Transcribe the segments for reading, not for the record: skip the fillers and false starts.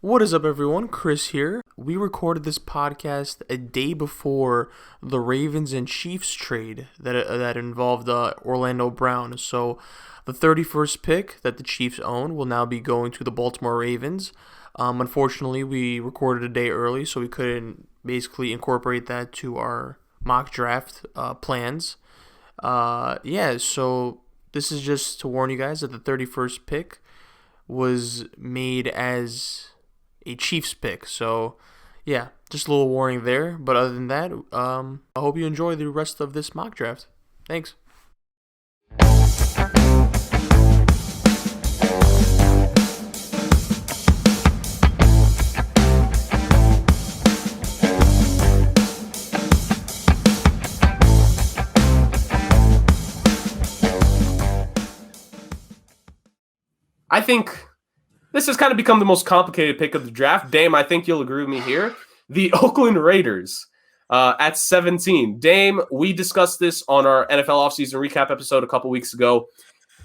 What is up, everyone? Chris here. We recorded this podcast a day before the Ravens and Chiefs trade that involved Orlando Brown. So the 31st pick that the Chiefs own will now be going to the Baltimore Ravens. Unfortunately, we recorded a day early, so we couldn't basically incorporate that to our mock draft plans. So this is just to warn you guys that the 31st pick was made as a Chiefs pick. So, yeah, just a little warning there. But other than that, I hope you enjoy the rest of this mock draft. Thanks. I think this has kind of become the most complicated pick of the draft. Dame, I think you'll agree with me here. The Oakland Raiders at 17. Dame, we discussed this on our NFL offseason recap episode a couple weeks ago.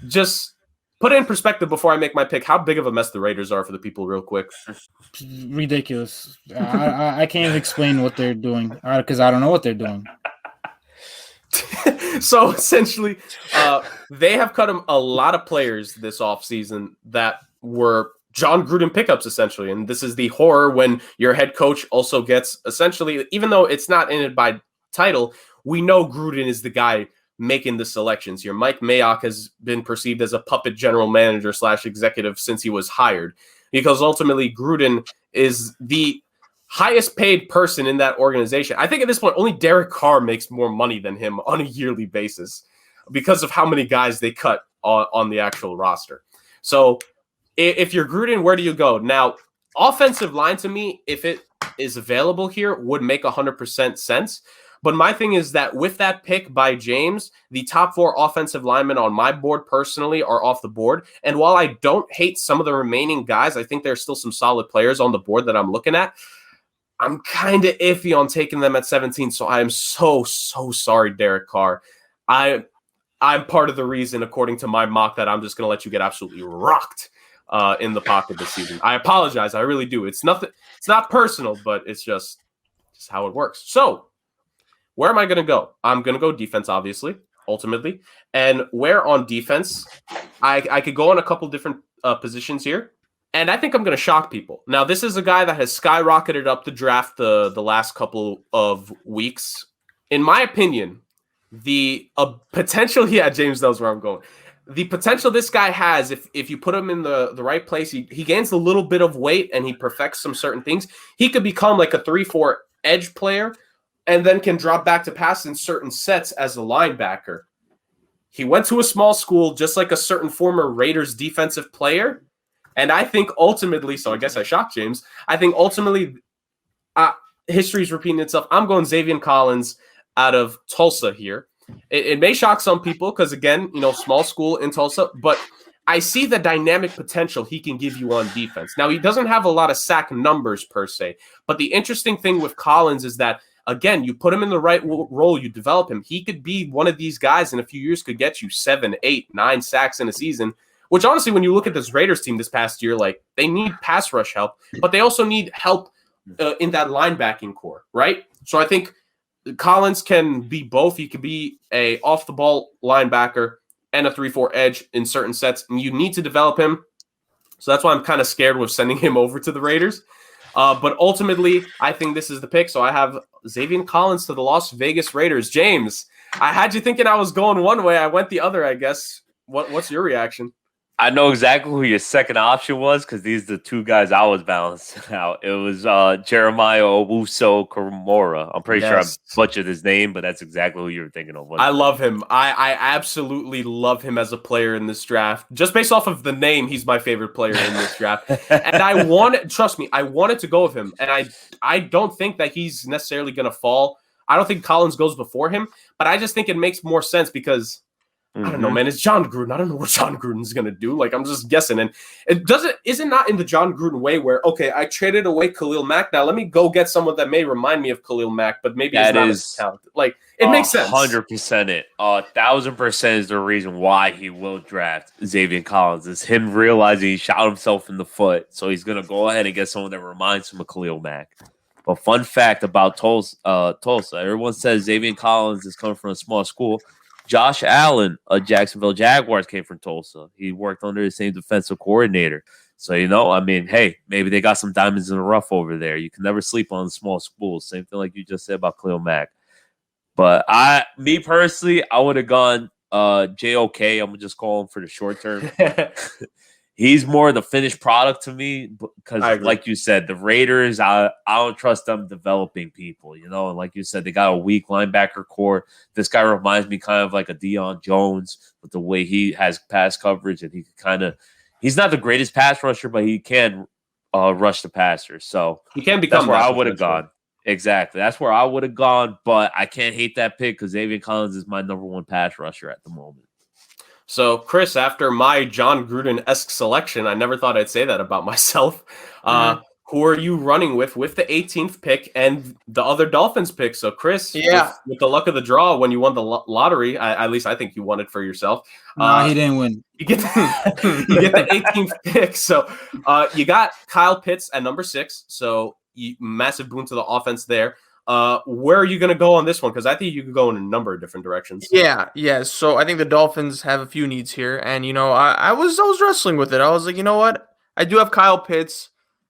Just put it in perspective before I make my pick, how big of a mess the Raiders are for the people real quick. Ridiculous. I can't even explain what they're doing because I don't know what they're doing. So essentially, they have cut a lot of players this offseason that were John Gruden pickups, essentially. And this is the horror when your head coach also gets, essentially, even though it's not in it by title, we know Gruden is the guy making the selections here. Mike Mayock has been perceived as a puppet general manager / executive since he was hired, because ultimately Gruden is the highest paid person in that organization. I think at this point, only Derek Carr makes more money than him on a yearly basis because of how many guys they cut on the actual roster. So if you're Gruden, where do you go? Now, offensive line to me, if it is available here, would make 100% sense. But my thing is that with that pick by James, the top 4 offensive linemen on my board personally are off the board. And while I don't hate some of the remaining guys, I think there's still some solid players on the board that I'm looking at. I'm kind of iffy on taking them at 17, so I am so sorry, Derek Carr. I'm part of the reason, according to my mock, that I'm just going to let you get absolutely rocked in the pocket this season. I apologize. I really do. It's nothing. It's not personal, but it's just how it works. So where am I going to go? I'm going to go defense, obviously, ultimately. And where on defense, I could go on a couple different positions here. And I think I'm going to shock people. Now, this is a guy that has skyrocketed up the draft the last couple of weeks. In my opinion, the potential, James knows where I'm going. The potential this guy has, if you put him in the right place, he gains a little bit of weight and he perfects some certain things. He could become like a 3-4 edge player and then can drop back to pass in certain sets as a linebacker. He went to a small school, just like a certain former Raiders defensive player. And I think ultimately, so I guess I shocked James, I think ultimately history's repeating itself. I'm going Xavier Collins out of Tulsa here. It may shock some people because, again, small school in Tulsa, but I see the dynamic potential he can give you on defense. Now, he doesn't have a lot of sack numbers per se, but the interesting thing with Collins is that, again, you put him in the right role, you develop him. He could be one of these guys in a few years could get you 7, 8, 9 sacks in a season. Which, honestly, when you look at this Raiders team this past year, like, they need pass rush help, but they also need help in that linebacking core, right? So I think Collins can be both. He could be a off-the-ball linebacker and a 3-4 edge in certain sets, and you need to develop him. So that's why I'm kind of scared with sending him over to the Raiders. But ultimately, I think this is the pick. So I have Xavier Collins to the Las Vegas Raiders. James, I had you thinking I was going one way. I went the other, I guess. What's your reaction? I know exactly who your second option was because these are the 2 guys I was balancing out. It was Jeremiah Owusu-Koramoah. I'm pretty sure I butchered his name, but that's exactly who you were thinking of. I love him. I absolutely love him as a player in this draft. Just based off of the name, he's my favorite player in this draft. And trust me, I wanted to go with him. And I don't think that he's necessarily going to fall. I don't think Collins goes before him, but I just think it makes more sense because I don't know, man. It's John Gruden. I don't know what John Gruden's going to do. Like, I'm just guessing. And is it not in the John Gruden way where, okay, I traded away Khalil Mack. Now let me go get someone that may remind me of Khalil Mack, but maybe it's not as talented. Like, it makes sense. 100% it. 1,000% is the reason why he will draft Xavier Collins. Is him realizing he shot himself in the foot. So he's going to go ahead and get someone that reminds him of Khalil Mack. But fun fact about Tulsa, everyone says Xavier Collins is coming from a small school. Josh Allen of Jacksonville Jaguars came from Tulsa. He worked under the same defensive coordinator. So, hey, maybe they got some diamonds in the rough over there. You can never sleep on small schools. Same thing like you just said about Khalil Mack. But me personally, I would have gone JOK. I'm going to just call him for the short term. He's more the finished product to me because, like you said, the Raiders, I don't trust them developing people, And like you said, they got a weak linebacker core. This guy reminds me kind of like a Deion Jones with the way he has pass coverage, and he's not the greatest pass rusher, but he can rush the passer. So he can become. That's where I would have gone. Exactly. That's where I would have gone, but I can't hate that pick because Xavier Collins is my number one pass rusher at the moment. So, Chris, after my John Gruden-esque selection, I never thought I'd say that about myself. Who are you running with the 18th pick and the other Dolphins pick? So, Chris, with the luck of the draw, when you won the lottery, at least I think you won it for yourself. No, he didn't win. You get the 18th pick. So, you got Kyle Pitts at number 6. So, massive boon to the offense there. Where are you going to go on this one? Because I think you could go in a number of different directions. Yeah. So I think the Dolphins have a few needs here, and I was wrestling with it. I was like, you know what? I do have Kyle Pitts,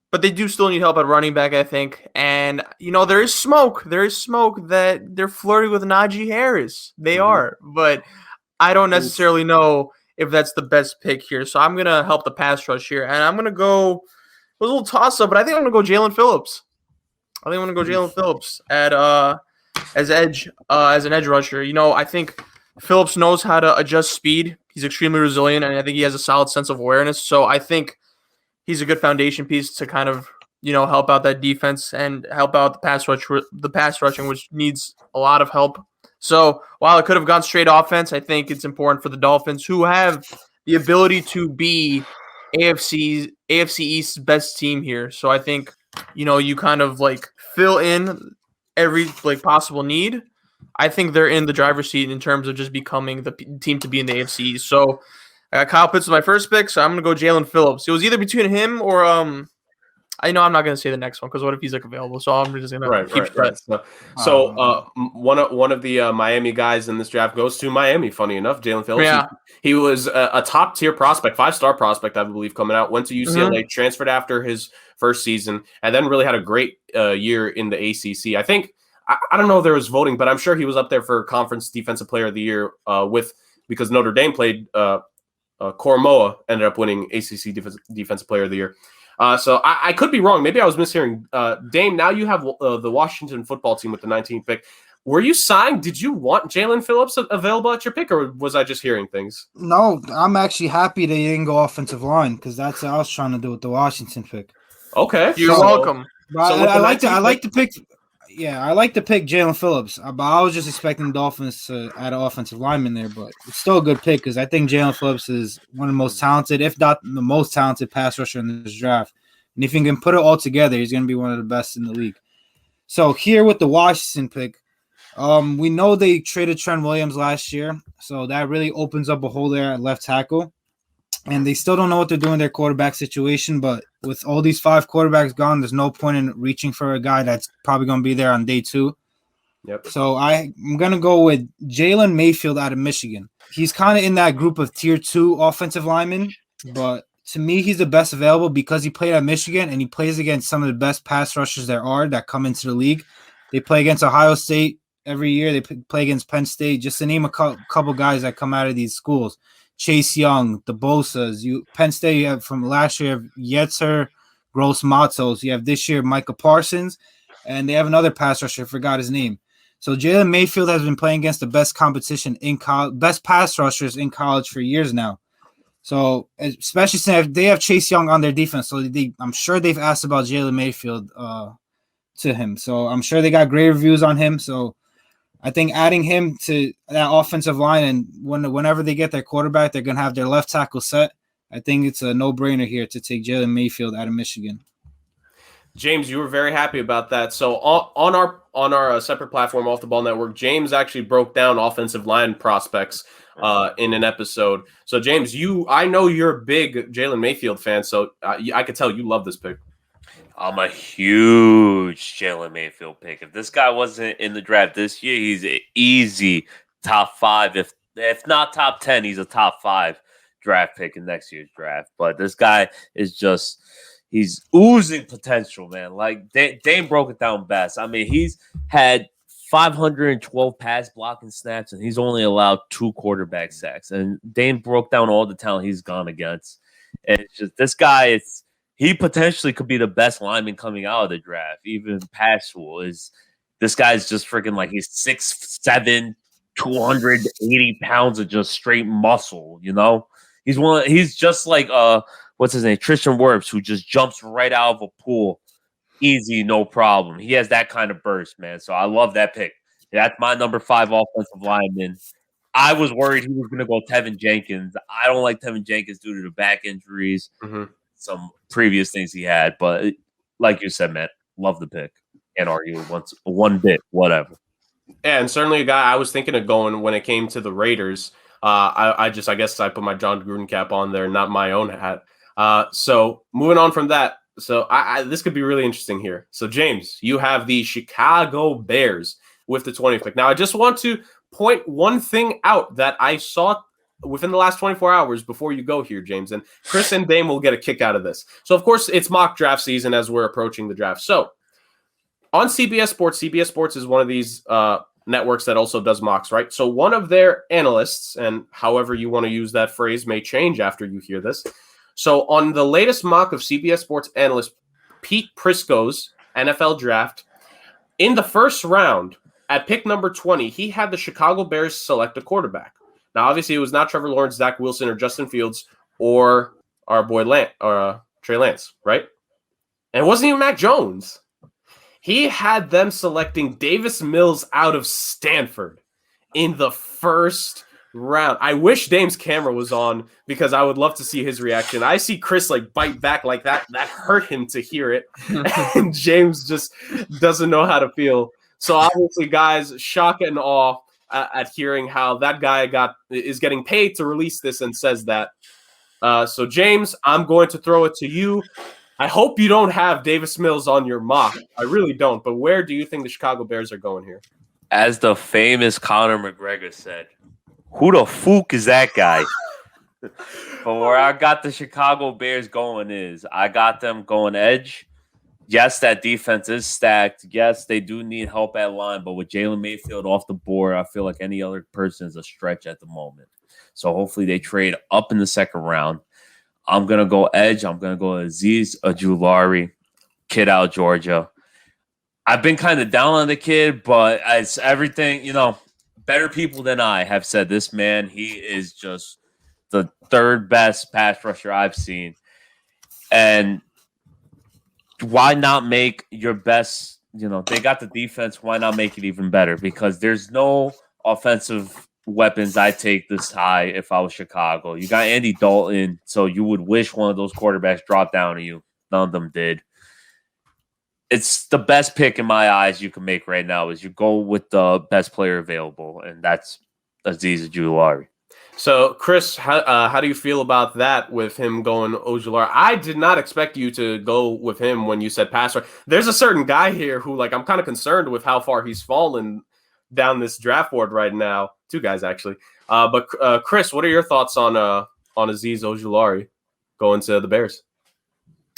but they do still need help at running back, I think. And there is smoke. There is smoke that they're flirting with Najee Harris. They are, but I don't necessarily know if that's the best pick here. So I'm gonna help the pass rush here, and I'm gonna go. It was a little toss up, but I think I'm gonna go Jalen Phillips. As an edge rusher. I think Phillips knows how to adjust speed. He's extremely resilient, and I think he has a solid sense of awareness. So I think he's a good foundation piece to kind of help out that defense and help out the pass rushing, which needs a lot of help. So while it could have gone straight offense, I think it's important for the Dolphins, who have the ability to be AFC East's best team here. So I think you kind of fill in every possible need. I think they're in the driver's seat in terms of just becoming the team to be in the AFC. So I got Kyle Pitts with my first pick, so I'm going to go Jalen Phillips. It was either between him or I know I'm not going to say the next one because what if he's available? So I'm just going to keep spread. So one of the Miami guys in this draft goes to Miami. Funny enough, Jalen Phillips. Yeah. He was a top tier prospect, 5-star prospect, I believe, coming out. Went to UCLA, transferred after his first season, and then really had a great year in the ACC. I think I don't know if there was voting, but I'm sure he was up there for Conference Defensive Player of the Year because Notre Dame played. Koromoa ended up winning ACC Defensive Player of the Year. So I could be wrong. Maybe I was mishearing. Dame, now you have the Washington football team with the 19th pick. Were you signed? Did you want Jalen Phillips available at your pick, or was I just hearing things? No, I'm actually happy they didn't go offensive line because that's what I was trying to do with the Washington pick. Okay. You're welcome. I like to pick Jalen Phillips, but I was just expecting the Dolphins to add an offensive lineman there, but it's still a good pick because I think Jalen Phillips is one of the most talented, if not the most talented pass rusher in this draft. And if he can put it all together, he's going to be one of the best in the league. So here with the Washington pick, we know they traded Trent Williams last year, so that really opens up a hole there at left tackle. And they still don't know what they're doing in their quarterback situation, but with all these 5 quarterbacks gone, there's no point in reaching for a guy that's probably going to be there on day 2. Yep. So I'm going to go with Jalen Mayfield out of Michigan. He's kind of in that group of tier 2 offensive linemen, but to me, he's the best available because he played at Michigan and he plays against some of the best pass rushers there are that come into the league. They play against Ohio State every year. They play against Penn State, just to name a couple guys that come out of these schools. Chase Young, the Bosas. Penn State, you have from last year, Yetzer, Gross Matos. You have this year, Micah Parsons, and they have another pass rusher. I forgot his name. So Jalen Mayfield has been playing against the best competition in college, best pass rushers in college for years now. So especially since they have Chase Young on their defense, so I'm sure they've asked about Jalen Mayfield to him. So I'm sure they got great reviews on him. So I think adding him to that offensive line, and whenever they get their quarterback, they're going to have their left tackle set. I think it's a no-brainer here to take Jalen Mayfield out of Michigan. James, you were very happy about that. So on our separate platform, Off the Ball Network, James actually broke down offensive line prospects in an episode. So James, I know you're a big Jalen Mayfield fan, so I could tell you love this pick. I'm a huge Jalen Mayfield pick. If this guy wasn't in the draft this year, he's an easy top 5. If not top 10, he's a top 5 draft pick in next year's draft. But this guy is just he's oozing potential, man. Like Dame broke it down best. I mean, he's had 512 pass blocking snaps, and he's only allowed 2 quarterback sacks. And Dame broke down all the talent he's gone against. And it's just this guy he potentially could be the best lineman coming out of the draft, even past school. This guy's just freaking like he's 6'7", 280 pounds of just straight muscle, you know? He's just like what's his name? Tristan Wirfs, who just jumps right out of a pool. Easy, no problem. He has that kind of burst, man. So I love that pick. That's my number 5 offensive lineman. I was worried he was going to go Tevin Jenkins. I don't like Tevin Jenkins due to the back injuries. Mm-hmm. Some previous things he had, but like you said, man, love the pick. Can't argue one bit, whatever. Yeah, and certainly a guy I was thinking of going when it came to the Raiders. I guess I put my John Gruden cap on there, not my own hat. So moving on from that, so this could be really interesting here. So James, you have the Chicago Bears with the 20th pick. Now I just want to point one thing out that I saw within the last 24 hours before you go here, James, and Chris and Dame will get a kick out of this. So, of course, it's mock draft season as we're approaching the draft. So, on CBS Sports is one of these networks that also does mocks, right? So, one of their analysts, and however you want to use that phrase may change after you hear this. So, on the latest mock of CBS Sports analyst Pete Prisco's NFL draft, in the first round, at pick number 20, he had the Chicago Bears select a quarterback. Now, obviously, it was not Trevor Lawrence, Zach Wilson, or Justin Fields, or our boy Trey Lance, right? And it wasn't even Mac Jones. He had them selecting Davis Mills out of Stanford in the first round. I wish Dame's camera was on because I would love to see his reaction. I see Chris bite back like that. That hurt him to hear it. And James just doesn't know how to feel. So obviously, guys, shock and awe at hearing how that guy is getting paid to release this and says that. So, James, I'm going to throw it to you. I hope you don't have Davis Mills on your mock. I really don't. But where do you think the Chicago Bears are going here? As the famous Conor McGregor said, who the fuck is that guy? But where I got the Chicago Bears going is I got them going edge. Yes, that defense is stacked. Yes, they do need help at line, but with Jalen Mayfield off the board, I feel like any other person is a stretch at the moment. So hopefully they trade up in the second round. I'm going to go edge. I'm going to go Azeez Ojulari, kid out of Georgia. I've been kind of down on the kid, but as everything, better people than I have said this man, he is just the third best pass rusher I've seen. And why not make your best, they got the defense, why not make it even better? Because there's no offensive weapons I take this high if I was Chicago. You got Andy Dalton, so you would wish one of those quarterbacks dropped down to you. None of them did. It's the best pick in my eyes you can make right now is you go with the best player available, and that's Azeez Ojulari. So, Chris, how do you feel about that with him going Ojulari? I did not expect you to go with him when you said passer. There's a certain guy here who, I'm kind of concerned with how far he's fallen down this draft board right now. 2 guys, actually. But Chris, what are your thoughts on Azeez Ojulari going to the Bears?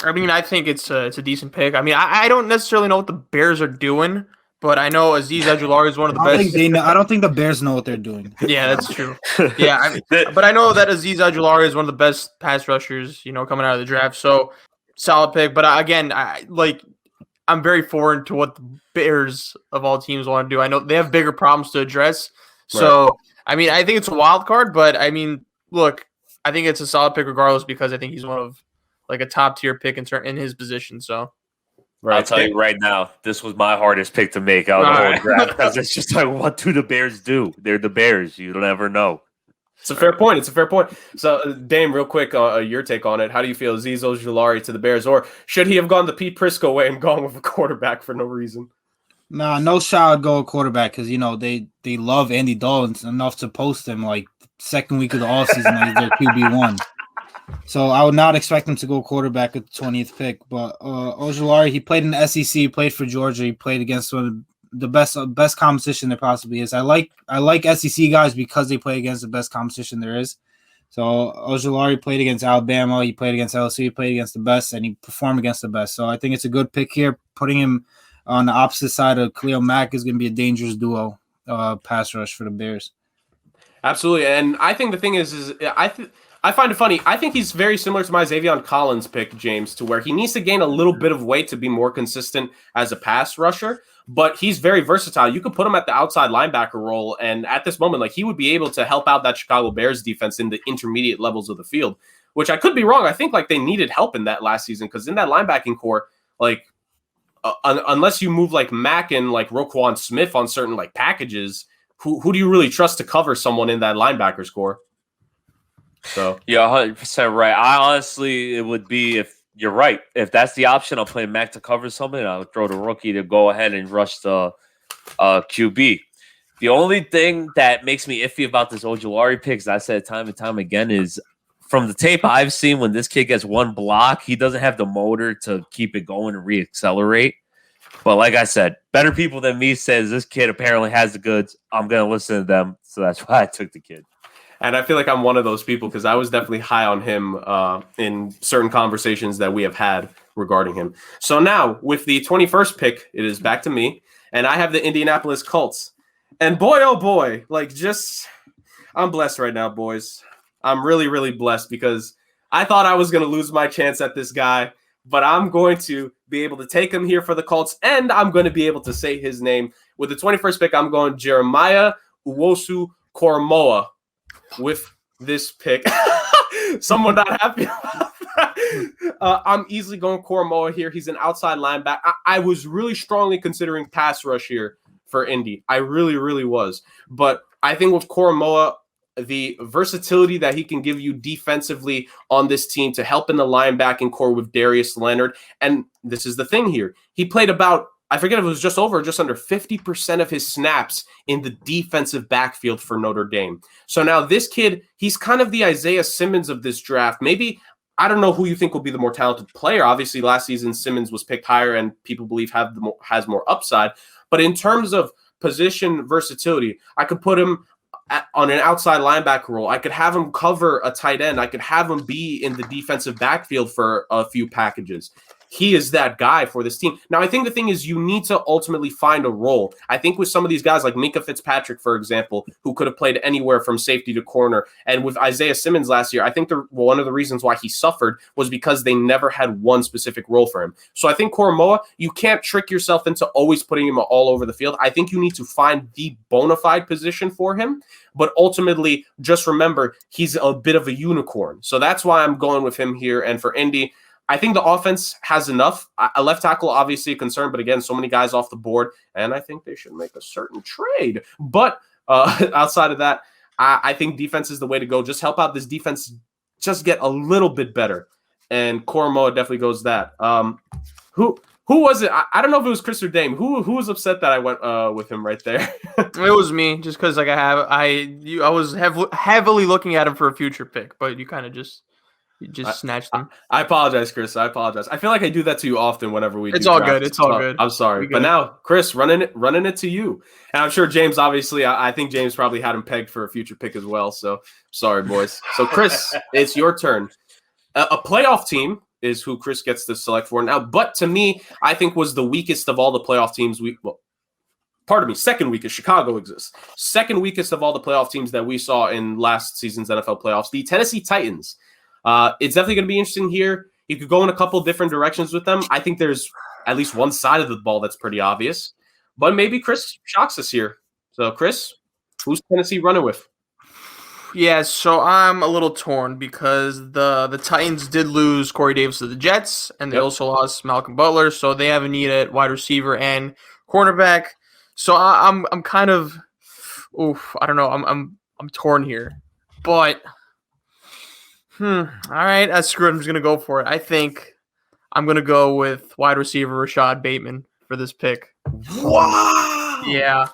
I mean, I think it's a decent pick. I mean, I don't necessarily know what the Bears are doing, but I know Azeez Ojulari is one of the best. I don't think the Bears know what they're doing. Yeah, that's true. Yeah, but I know that Azeez Ojulari is one of the best pass rushers, coming out of the draft. So, solid pick. But again, I'm very foreign to what the Bears of all teams want to do. I know they have bigger problems to address. So, right. I mean, I think it's a wild card, but I mean, look, I think it's a solid pick regardless because I think he's one of a top tier pick in his position. So, Right. I'll tell you right now, this was my hardest pick to make out of the whole draft because it's just like, what do the Bears do? They're the Bears. You don't ever know. It's a fair point. It's a fair point. So, Dame, real quick, your take on it. How do you feel? Azeez Ojulari to the Bears, or should he have gone the Pete Prisco way and gone with a quarterback for no reason? Nah, no shot would go quarterback because they love Andy Dalton enough to post him like second week of the offseason as their QB1. So I would not expect him to go quarterback at the 20th pick. But Ojulari, he played in the SEC, he played for Georgia, he played against one of the best competition there possibly is. I like SEC guys because they play against the best competition there is. So Ojulari played against Alabama, he played against LSU, he played against the best, and he performed against the best. So I think it's a good pick here. Putting him on the opposite side of Khalil Mack is going to be a dangerous duo pass rush for the Bears. Absolutely. And I think the thing is I find it funny. I think he's very similar to my Xavier Collins pick, James, to where he needs to gain a little bit of weight to be more consistent as a pass rusher, but he's very versatile. You could put him at the outside linebacker role, and at this moment, like, he would be able to help out that Chicago Bears defense in the intermediate levels of the field, which I could be wrong. I think like they needed help in that last season because in that linebacking core, like unless you move like Mack and like Roquan Smith on certain like packages, who do you really trust to cover someone in that linebackers core? So yeah, 100% right. I honestly, it would be, if you're right, if that's the option, I'll play Mac to cover something. I'll throw the rookie to go ahead and rush the QB. The only thing that makes me iffy about this Ojulari pick, as I said time and time again, is from the tape I've seen, when this kid gets one block, he doesn't have the motor to keep it going and reaccelerate. But like I said, better people than me says this kid apparently has the goods. I'm going to listen to them. So that's why I took the kid. And I feel like I'm one of those people because I was definitely high on him in certain conversations that we have had regarding him. So now with the 21st pick, it is back to me. And I have the Indianapolis Colts. And boy, oh boy, I'm blessed right now, boys. I'm really, really blessed because I thought I was going to lose my chance at this guy, but I'm going to be able to take him here for the Colts, and I'm going to be able to say his name. With the 21st pick, I'm going Jeremiah Owusu-Koramoah. With this pick, someone not happy about that. I'm easily going Koramoah here. He's an outside linebacker. I was really strongly considering pass rush here for Indy. I really, really was. But I think with Koramoah, the versatility that he can give you defensively on this team to help in the linebacking core with Darius Leonard. And this is the thing here. He played about, I forget if it was just under 50% of his snaps in the defensive backfield for Notre Dame. So now this kid, he's kind of the Isaiah Simmons of this draft. Maybe, I don't know who you think will be the more talented player. Obviously, last season, Simmons was picked higher and people believe has more upside. But in terms of position versatility, I could put him on an outside linebacker role. I could have him cover a tight end. I could have him be in the defensive backfield for a few packages. He is that guy for this team. Now, I think the thing is you need to ultimately find a role. I think with some of these guys like Minkah Fitzpatrick, for example, who could have played anywhere from safety to corner, and with Isaiah Simmons last year, I think one of the reasons why he suffered was because they never had one specific role for him. So I think Koramoah, you can't trick yourself into always putting him all over the field. I think you need to find the bona fide position for him. But ultimately, just remember, he's a bit of a unicorn. So that's why I'm going with him here. And for Indy, I think the offense has enough. A left tackle, obviously a concern, but again, so many guys off the board, and I think they should make a certain trade. But outside of that, I think defense is the way to go. Just help out this defense, just get a little bit better. And Koramoah definitely goes that. Who was it? I don't know if it was Chris or Dame. Who was upset that I went with him right there? It was me, just because like I was heavily looking at him for a future pick, but you kind of just snatched them. I apologize, Chris. I apologize. I feel like I do that to you often whenever we. It's all good. It's all good. I'm sorry, but now, Chris, running it to you, and I'm sure James. Obviously, I think James probably had him pegged for a future pick as well. So sorry, boys. So Chris, it's your turn. A playoff team is who Chris gets to select for now. But to me, I think was the weakest of all the playoff teams. Second weakest. Chicago exists. Second weakest of all the playoff teams that we saw in last season's NFL playoffs. The Tennessee Titans. It's definitely going to be interesting here. You could go in a couple different directions with them. I think there's at least one side of the ball that's pretty obvious. But maybe Chris shocks us here. So, Chris, who's Tennessee running with? Yeah, so I'm a little torn because the Titans did lose Corey Davis to the Jets, and they also lost Malcolm Butler, so they have a need at wide receiver and cornerback. So I'm kind of, I don't know, I'm torn here, but all right, screw it, I'm just gonna go for it. I think I'm gonna go with wide receiver Rashad Bateman for this pick. Wow. Yeah.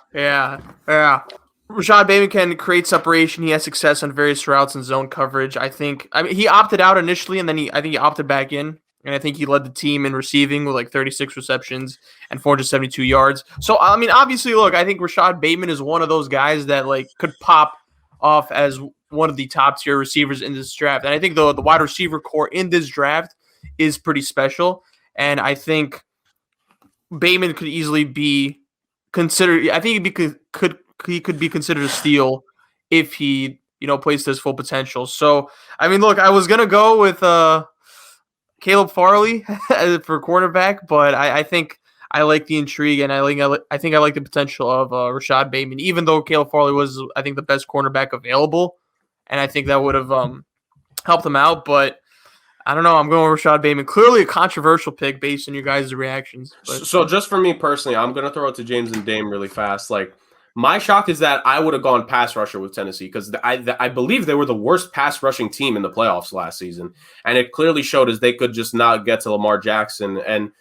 Rashad Bateman can create separation. He has success on various routes and zone coverage. I mean, he opted out initially, and then I think he opted back in. And I think he led the team in receiving with like 36 receptions and 472 yards. So, I mean, obviously, look, I think Rashad Bateman is one of those guys that like could pop off as one of the top tier receivers in this draft. And I think the wide receiver core in this draft is pretty special. And I think Bateman could easily be considered. I think he could be considered a steal if he, plays to his full potential. So, I mean, look, I was gonna go with Caleb Farley for cornerback, but I think I like the intrigue, and I think I like the potential of Rashad Bateman, even though Caleb Farley was, I think, the best cornerback available, and I think that would have helped him out. But I don't know. I'm going with Rashad Bateman. Clearly a controversial pick based on your guys' reactions. But. So just for me personally, I'm going to throw it to James and Dame really fast. Like, my shock is that I would have gone pass rusher with Tennessee because I believe they were the worst pass rushing team in the playoffs last season. And it clearly showed as they could just not get to Lamar Jackson. And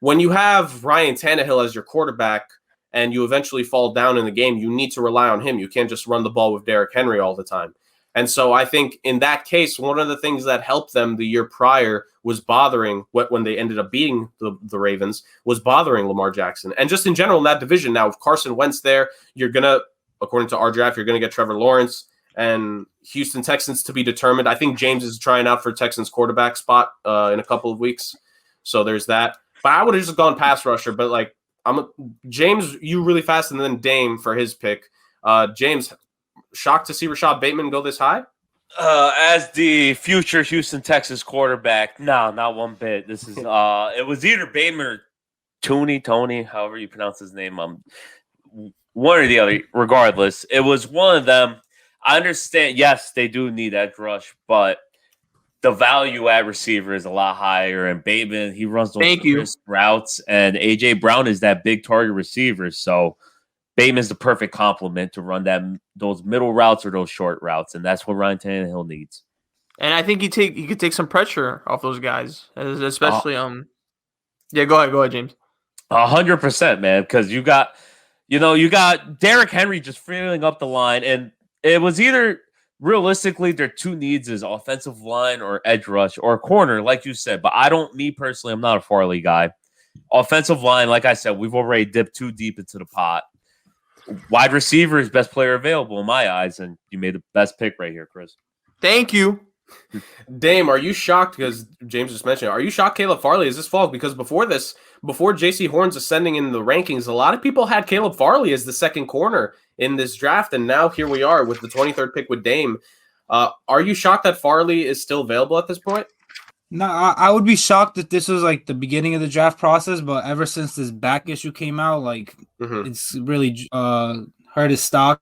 when you have Ryan Tannehill as your quarterback and you eventually fall down in the game, you need to rely on him. You can't just run the ball with Derrick Henry all the time. And so I think in that case, one of the things that helped them the year prior was bothering when they ended up beating the Ravens was bothering Lamar Jackson. And just in general in that division now, with Carson Wentz there, you're going to, according to our draft, you're going to get Trevor Lawrence and Houston Texans to be determined. I think James is trying out for Texans quarterback spot in a couple of weeks. So there's that. But I would have just gone pass rusher. But like James, you really fast, and then Dame for his pick. James, shocked to see Rashad Bateman go this high? As the future Houston Texas quarterback, no, not one bit. This is it was either Bateman or Tony, however you pronounce his name. One or the other. Regardless, it was one of them. I understand. Yes, they do need edge rush, but the value at receiver is a lot higher. And Bateman, he runs those routes, and AJ Brown is that big target receiver. So Bateman's the perfect complement to run those middle routes or those short routes, and that's what Ryan Tannehill needs. And I think he could take some pressure off those guys, especially Yeah, go ahead, James. 100%, man, because you got Derrick Henry just filling up the line, and it was either realistically their two needs is offensive line or edge rush or corner, like you said. But me personally, I'm not a Farley guy. Offensive line, like I said, we've already dipped too deep into the pot. Wide receiver is best player available in my eyes, and you made the best pick right here, Chris. Thank you. Dame, are you shocked, because James just mentioned, are you shocked Caleb Farley is this fall? Because before J.C. Horn's ascending in the rankings, a lot of people had Caleb Farley as the second corner in this draft, and now here we are with the 23rd pick with Dame. Are you shocked that Farley is still available at this point? No, I would be shocked that this was like the beginning of the draft process, but ever since this back issue came out, it's really hurt his stock.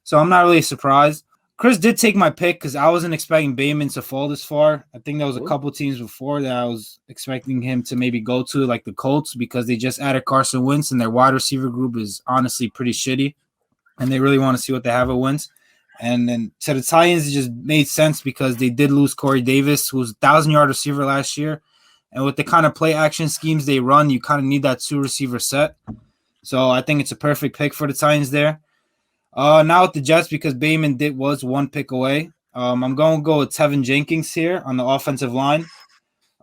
So I'm not really surprised. Chris did take my pick because I wasn't expecting Bateman to fall this far. I think there was a couple teams before that I was expecting him to maybe go to, like the Colts, because they just added Carson Wentz and their wide receiver group is honestly pretty shitty, and they really want to see what they have at Wentz. And then to the Titans, it just made sense because they did lose Corey Davis, who was a 1,000-yard receiver last year. And with the kind of play action schemes they run, you kind of need that two-receiver set. So I think it's a perfect pick for the Titans there. Now with the Jets, because Bateman was one pick away, I'm going to go with Tevin Jenkins here on the offensive line.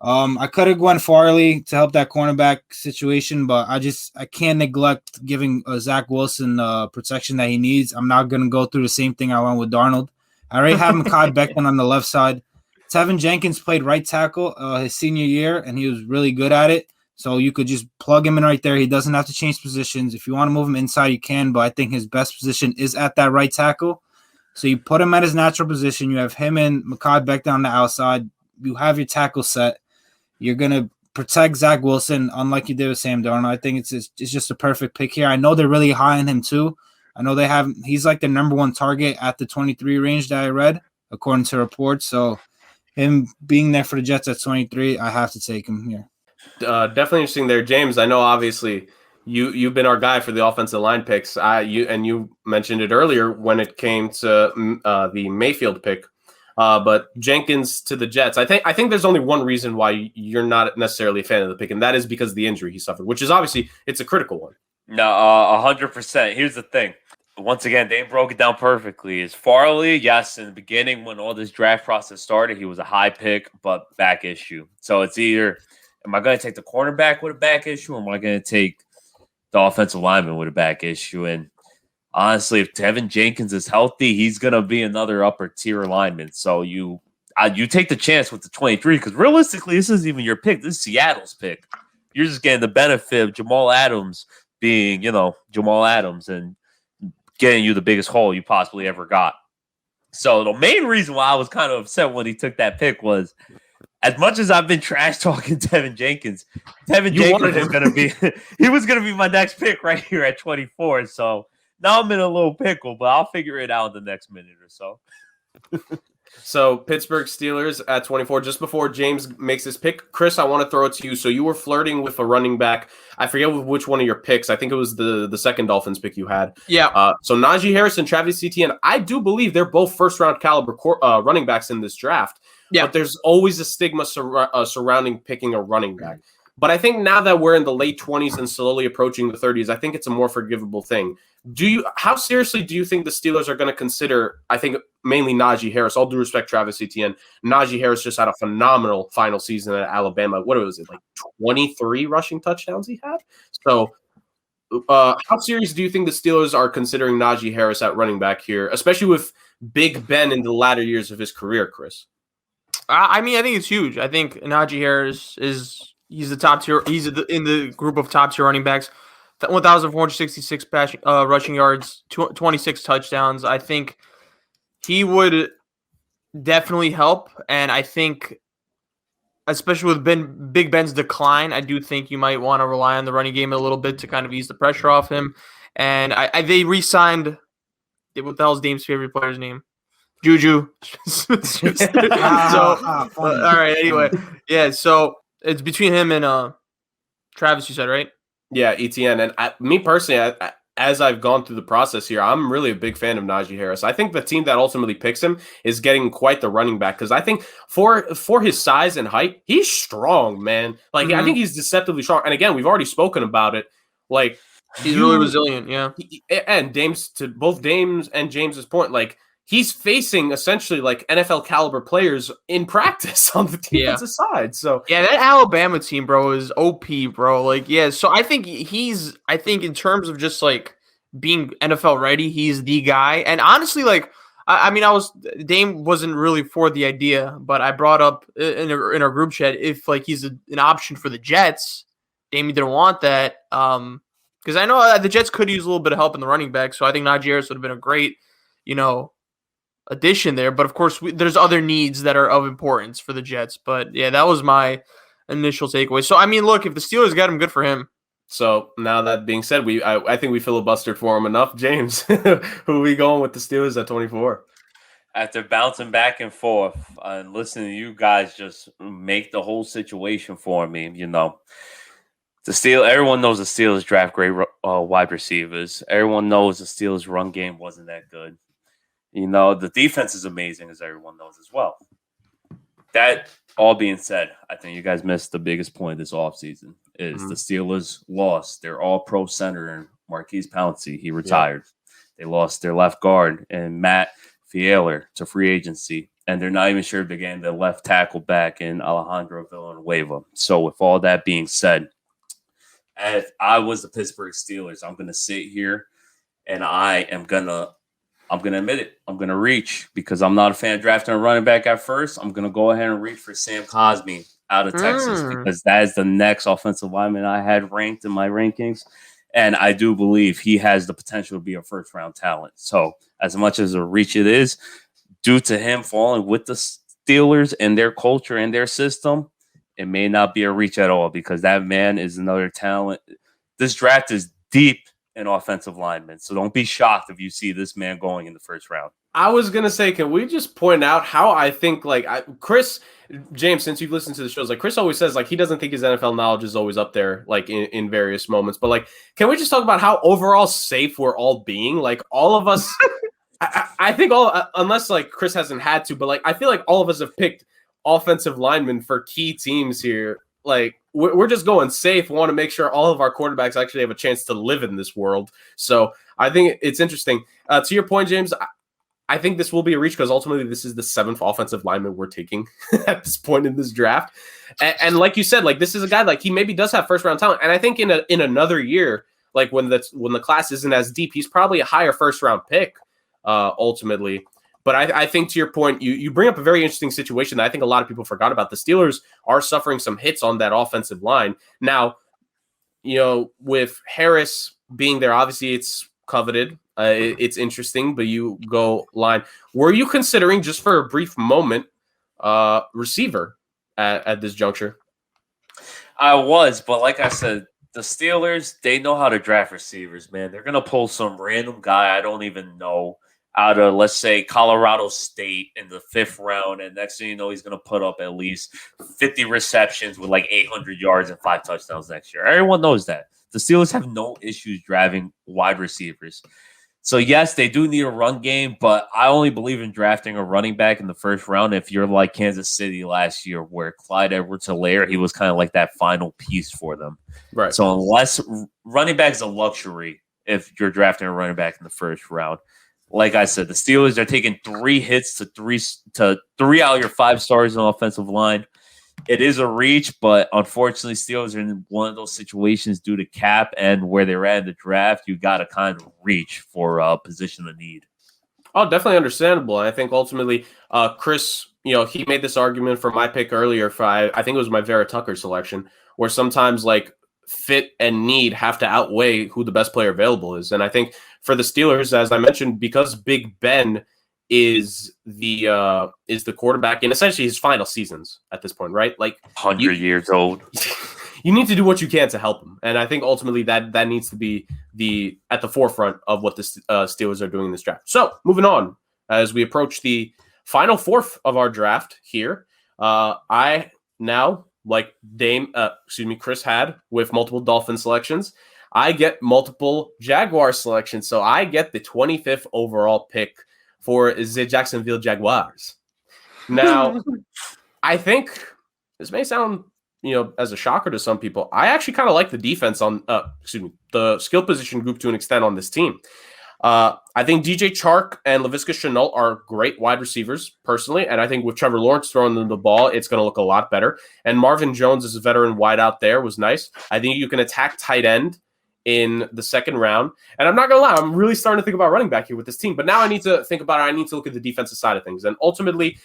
I could have gone Farley to help that cornerback situation, but I can't neglect giving Zach Wilson protection that he needs. I'm not going to go through the same thing I went with Darnold. I already have Mekhi Becton on the left side. Tevin Jenkins played right tackle his senior year, and he was really good at it. So you could just plug him in right there. He doesn't have to change positions. If you want to move him inside, you can, but I think his best position is at that right tackle. So you put him at his natural position. You have him and Mekhi Becton on the outside. You have your tackle set. You're going to protect Zach Wilson, unlike you did with Sam Darnold. I think it's just a perfect pick here. I know they're really high on him too, I know he's like the number one target at the 23 range that I read, according to reports. So him being there for the Jets at 23, I have to take him here. Definitely interesting there, James. I know obviously you've been our guy for the offensive line picks. You mentioned it earlier when it came to the Mayfield pick. But Jenkins to the Jets. I think there's only one reason why you're not necessarily a fan of the pick, and that is because of the injury he suffered, which is obviously it's a critical one. No, 100%. Here's the thing. Once again, they broke it down perfectly. Is Farley, yes, in the beginning when all this draft process started, he was a high pick, but back issue. So it's either, am I going to take the cornerback with a back issue, or am I going to take the offensive lineman with a back issue? And honestly, if Tevin Jenkins is healthy, he's going to be another upper tier lineman. So you take the chance with the 23, because realistically, this isn't even your pick. This is Seattle's pick. You're just getting the benefit of Jamal Adams being, Jamal Adams and getting you the biggest haul you possibly ever got. So the main reason why I was kind of upset when he took that pick was, as much as I've been trash talking Tevin Jenkins was going to be my next pick right here at 24. So now I'm in a little pickle, but I'll figure it out in the next minute or so. So Pittsburgh Steelers at 24. Just before James makes his pick, Chris, I want to throw it to you. So you were flirting with a running back. I forget which one of your picks. I think it was the second Dolphins pick you had. Yeah. So Najee Harris and Travis Etienne, I do believe they're both first-round caliber running backs in this draft. Yeah. But there's always a stigma surrounding picking a running back. But I think now that we're in the late 20s and slowly approaching the 30s, I think it's a more forgivable thing. How seriously do you think the Steelers are going to consider, I think, mainly Najee Harris? All due respect, Travis Etienne. Najee Harris just had a phenomenal final season at Alabama. What was it, like 23 rushing touchdowns he had? So how serious do you think the Steelers are considering Najee Harris at running back here, especially with Big Ben in the latter years of his career, Chris? I think it's huge. I think Najee Harris he's the top tier. He's in the group of top tier running backs. 1,466 rushing yards, 26 touchdowns. I think he would definitely help, and I think, especially with Big Ben's decline, I do think you might want to rely on the running game a little bit to kind of ease the pressure off him. And they re-signed. What the hell's Dame's favorite player's name? Juju. All right. Anyway, yeah. So it's between him and Travis. You said, right? Yeah, Etienne. And me personally, as I've gone through the process here, I'm really a big fan of Najee Harris. I think the team that ultimately picks him is getting quite the running back, because I think for his size and height, he's strong, man. Like, I think he's deceptively strong. And again, we've already spoken about it. Like, he's really resilient, yeah. And both Dames and James's point, like, he's facing essentially like NFL caliber players in practice on the defensive side. So yeah, that Alabama team, bro, is OP, bro. Like, yeah. So I think in terms of just like being NFL ready, he's the guy. And honestly, like, Dame wasn't really for the idea, but I brought up in our group chat if like he's an option for the Jets. Dame didn't want that because I know the Jets could use a little bit of help in the running back. So I think Najee Harris would have been a great, addition there, but of course there's other needs that are of importance for the Jets. But yeah, that was my initial takeaway. So I mean, look, if the Steelers got him, good for him. So now that being said, I think we filibustered for him enough. James, who are we going with the Steelers at 24? After bouncing back and forth and listening to you guys just make the whole situation for me, everyone knows the Steelers draft great wide receivers. Everyone knows the Steelers run game wasn't that good. The defense is amazing, as everyone knows as well. That all being said, I think you guys missed the biggest point this offseason is the Steelers lost their all-pro center in Marquise Pouncey. He retired. Yeah. They lost their left guard and Matt Fielder to free agency, and they're not even sure if they're getting the left tackle back in Alejandro Villanueva. So with all that being said, if I was the Pittsburgh Steelers, I'm going to sit here and I'm going to admit it. I'm going to reach because I'm not a fan of drafting a running back at first. I'm going to go ahead and reach for Sam Cosmi out of Texas because that is the next offensive lineman I had ranked in my rankings. And I do believe he has the potential to be a first-round talent. So as much as a reach it is, due to him falling with the Steelers and their culture and their system, it may not be a reach at all because that man is another talent. This draft is deep an offensive lineman. So don't be shocked if you see this man going in the first round. I was going to say, can we just point out how I think, Chris, James, since you've listened to the shows, like Chris always says, like he doesn't think his NFL knowledge is always up there, like in various moments. But like, can we just talk about how overall safe we're all being? Like all of us, I think unless like Chris hasn't had to, but like I feel like all of us have picked offensive linemen for key teams here. Like we're just going safe. We want to make sure all of our quarterbacks actually have a chance to live in this world. So I think it's interesting. To your point, James, I think this will be a reach because ultimately this is the 7th offensive lineman we're taking at this point in this draft. And like you said, like this is a guy like he maybe does have first round talent. And I think in another year, like when the class isn't as deep, he's probably a higher first round pick ultimately. But I think to your point, you bring up a very interesting situation that I think a lot of people forgot about. The Steelers are suffering some hits on that offensive line. Now, with Harris being there, obviously it's coveted. It's interesting, but you go line. Were you considering, just for a brief moment, receiver at this juncture? I was, but like I said, the Steelers, they know how to draft receivers, man. They're going to pull some random guy I don't even know out of, let's say, Colorado State in the 5th round, and next thing you know, he's going to put up at least 50 receptions with like 800 yards and 5 touchdowns next year. Everyone knows that. The Steelers have no issues drafting wide receivers. So, yes, they do need a run game, but I only believe in drafting a running back in the 1st round if you're like Kansas City last year where Clyde Edwards-Helaire, he was kind of like that final piece for them. Right. So unless running back is a luxury if you're drafting a running back in the 1st round. Like I said, the Steelers are taking 3 hits to three out of your 5 stars on the offensive line. It is a reach, but unfortunately, Steelers are in one of those situations due to cap and where they're at in the draft. You got to kind of reach for a position of need. Oh, definitely understandable. And I think ultimately, Chris, he made this argument for my pick earlier. I think it was my Vera Tucker selection, where sometimes like fit and need have to outweigh who the best player available is. And I think for the Steelers, as I mentioned, because Big Ben is the quarterback in essentially his final seasons at this point, right? Like 100 years old. You need to do what you can to help him. And I think ultimately that needs to be at the forefront of what the Steelers are doing in this draft. So moving on, as we approach the final 4th of our draft here, I now, like Chris had with multiple Dolphin selections, I get multiple Jaguar selections. So I get the 25th overall pick for the Jacksonville Jaguars. Now, I think this may sound, as a shocker to some people. I actually kind of like the defense on, the skill position group to an extent on this team. I think DJ Chark and Laviska Shenault are great wide receivers, personally, and I think with Trevor Lawrence throwing them the ball, it's going to look a lot better. And Marvin Jones as a veteran wide out there was nice. I think you can attack tight end in the 2nd round. And I'm not going to lie, I'm really starting to think about running back here with this team. But now I need to think about it. I need to look at the defensive side of things. And ultimately,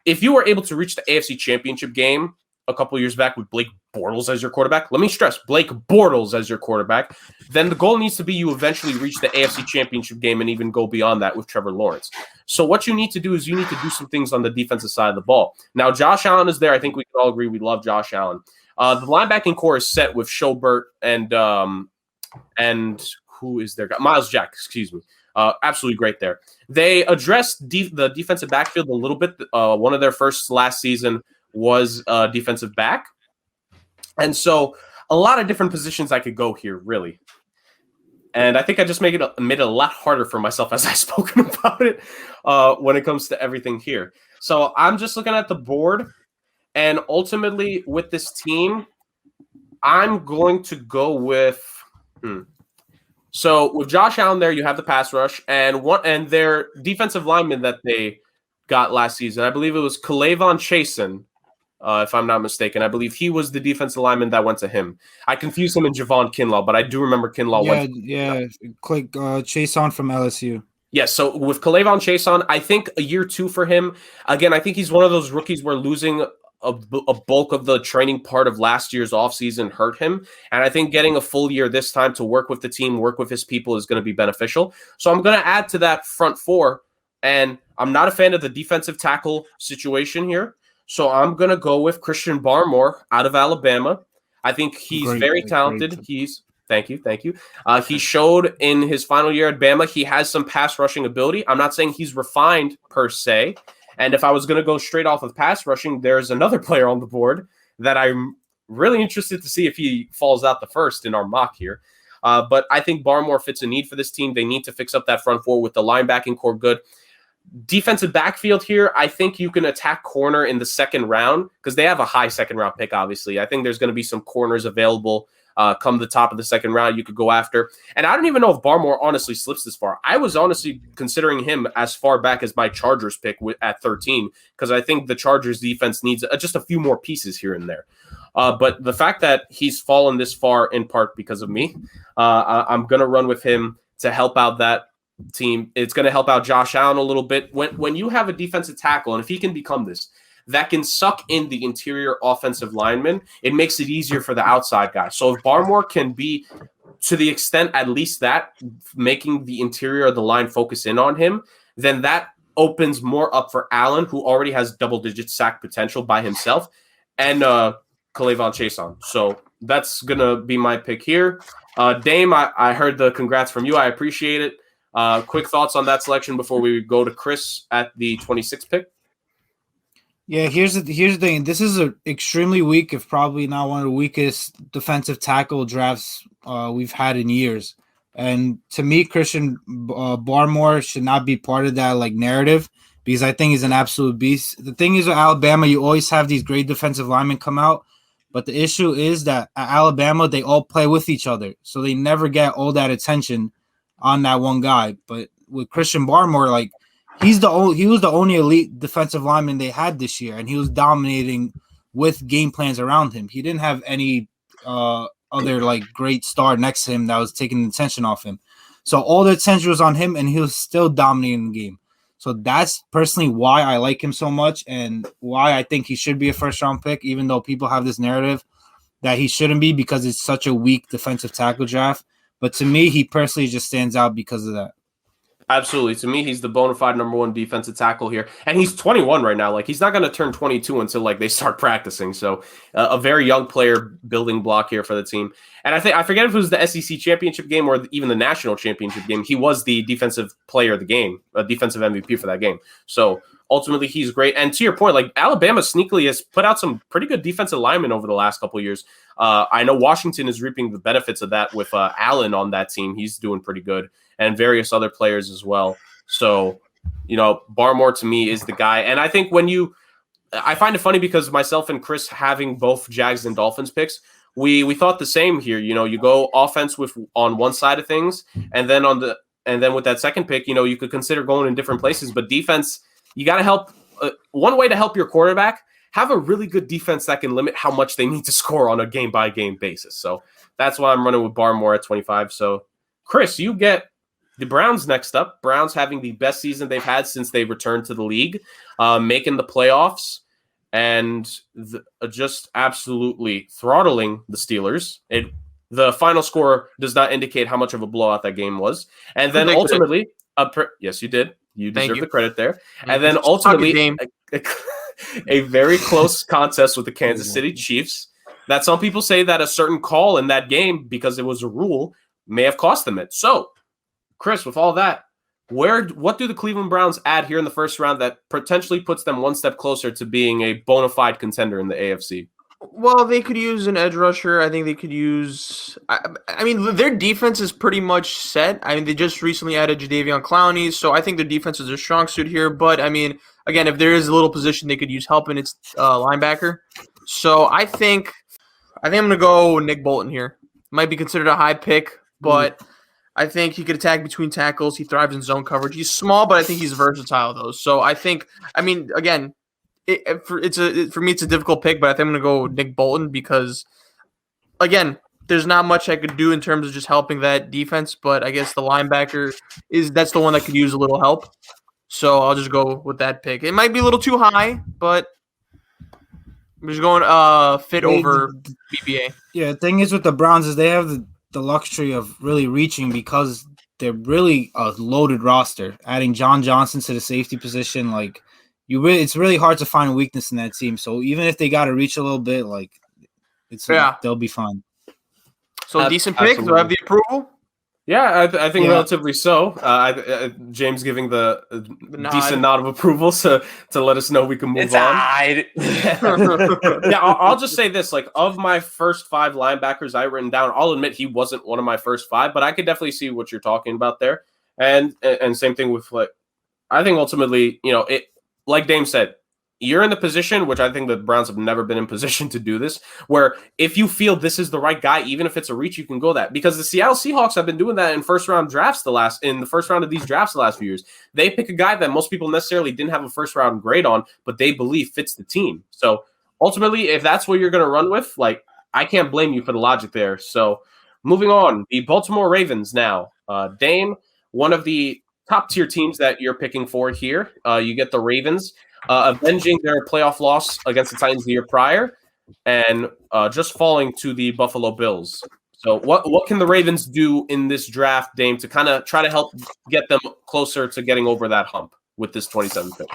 if you were able to reach the AFC Championship game a couple of years back with Blake Bortles as your quarterback, let me stress, Blake Bortles as your quarterback, then the goal needs to be you eventually reach the AFC Championship game and even go beyond that with Trevor Lawrence. So what you need to do is you need to do some things on the defensive side of the ball. Now, Josh Allen is there. I think we can all agree we love Josh Allen. The linebacking core is set with Schobert and who is their guy? Miles Jack, excuse me. Absolutely great there. They addressed the defensive backfield a little bit. One of their first last season was defensive back. And so a lot of different positions I could go here, really. And I think I just made it a lot harder for myself as I've spoken about it when it comes to everything here. So I'm just looking at the board. And ultimately, with this team, I'm going to go with So with Josh Allen there, you have the pass rush and their defensive lineman that they got last season. I believe it was Kalavon Chasen, if I'm not mistaken. I believe he was the defensive lineman that went to him. I confused him in Javon Kinlaw, but I do remember Kinlaw went. Chason from LSU. Yes, so with Kalavon Chasen, I think a year 2 for him. Again, I think he's one of those rookies where losing a bulk of the training part of last year's offseason hurt him. And I think getting a full year this time to work with the team, work with his people is going to be beneficial. So I'm going to add to that front 4. And I'm not a fan of the defensive tackle situation here. So I'm going to go with Christian Barmore out of Alabama. I think he's very talented. Thank you. He showed in his final year at Bama, he has some pass rushing ability. I'm not saying he's refined per se. And if I was going to go straight off of pass rushing, there's another player on the board that I'm really interested to see if he falls out the first in our mock here. But I think Barmore fits a need for this team. They need to fix up that front four with the linebacking core good. Defensive backfield here, I think you can attack corner in the second round because they have a high second round pick, obviously. I think there's going to be some corners available come the top of the second round you could go after. And I don't even know if Barmore honestly slips this far. I was honestly considering him as far back as my Chargers pick at 13 because I think the Chargers defense needs just a few more pieces here and there. But the fact that he's fallen this far in part because of me, I'm going to run with him to help out that team. It's going to help out Josh Allen a little bit. When you have a defensive tackle, and if he can become this, that can suck in the interior offensive lineman, it makes it easier for the outside guy. So if Barmore can be, to the extent at least that, making the interior of the line focus in on him, then that opens more up for Allen, who already has double-digit sack potential by himself, and K'Lavon Chaisson. So that's going to be my pick here. Dame, I heard the congrats from you. I appreciate it. Quick thoughts on that selection before we go to Chris at the 26th pick. Yeah, here's the thing. This is an extremely weak, if probably not one of the weakest defensive tackle drafts we've had in years. And to me, Christian Barmore should not be part of that narrative because I think he's an absolute beast. The thing is with Alabama, you always have these great defensive linemen come out, but the issue is that at Alabama, they all play with each other, so they never get all that attention on that one guy. But with Christian Barmore, he was the only elite defensive lineman they had this year, and he was dominating with game plans around him. He didn't have any other great star next to him that was taking the attention off him. So all the attention was on him, and he was still dominating the game. So that's personally why I like him so much and why I think he should be a first-round pick, even though people have this narrative that he shouldn't be because it's such a weak defensive tackle draft. But to me, he personally just stands out because of that. Absolutely. To me, he's the bona fide number one defensive tackle here. And he's 21 right now. He's not going to turn 22 until they start practicing. So a very young player building block here for the team. And I forget if it was the SEC championship game or even the national championship game. He was the defensive player of the game, defensive MVP for that game. So ultimately, he's great. And to your point, Alabama sneakily has put out some pretty good defensive linemen over the last couple of years. I know Washington is reaping the benefits of that with Allen on that team. He's doing pretty good. And various other players as well. So, Barmore to me is the guy. And I think I find it funny because myself and Chris having both Jags and Dolphins picks, we thought the same here. You go offense on one side of things, and then with that second pick, you could consider going in different places. But defense, you got to help. One way to help your quarterback, have a really good defense that can limit how much they need to score on a game by game basis. So that's why I'm running with Barmore at 25. So Chris, you get the Browns next up. Browns having the best season they've had since they returned to the league, making the playoffs, and just absolutely throttling the Steelers. The final score does not indicate how much of a blowout that game was. And then ultimately, yes, you did. You deserve the credit there. And then ultimately, a very close contest with the Kansas City Chiefs that some people say that a certain call in that game, because it was a rule, may have cost them it. So, Chris, with all that, what do the Cleveland Browns add here in the first round that potentially puts them one step closer to being a bona fide contender in the AFC? Well, they could use an edge rusher. I think they could use their defense is pretty much set. They just recently added Jadeveon Clowney, so I think their defense is their strong suit here. But, again, if there is a little position they could use help in, it's linebacker. So I think I'm going to go Nick Bolton here. Might be considered a high pick, but I think he could attack between tackles. He thrives in zone coverage. He's small, but I think he's versatile, though. So I think, again, for me, it's a difficult pick, but I think I'm going to go Nick Bolton because, again, there's not much I could do in terms of just helping that defense, but I guess the linebacker that's the one that could use a little help. So I'll just go with that pick. It might be a little too high, but I'm just going fit over BBA. Yeah, the thing is with the Browns is they have the luxury of really reaching because they're really a loaded roster. Adding John Johnson to the safety position, it's really hard to find a weakness in that team. So even if they got to reach a little bit, they'll be fine. So decent pick. Do I have the approval? Yeah, I think relatively so. James giving the decent nod of approval to let us know we can move on. Yeah, I'll just say this: like, of my first 5 linebackers I written down, I'll admit he wasn't one of my first 5, but I could definitely see what you're talking about there. And same thing with I think ultimately, it, like Dame said, you're in the position, which I think the Browns have never been in position to do this, where if you feel this is the right guy, even if it's a reach, you can go that. Because the Seattle Seahawks have been doing that in first round drafts in the first round of these drafts the last few years. They pick a guy that most people necessarily didn't have a first round grade on, but they believe fits the team. So ultimately, if that's what you're going to run with, I can't blame you for the logic there. So moving on, the Baltimore Ravens now. Dame, one of the top tier teams that you're picking for here. You get the Ravens. Avenging their playoff loss against the Titans the year prior, and just falling to the Buffalo Bills. So what can the Ravens do in this draft, Dame, to kind of try to help get them closer to getting over that hump with this 27th pick?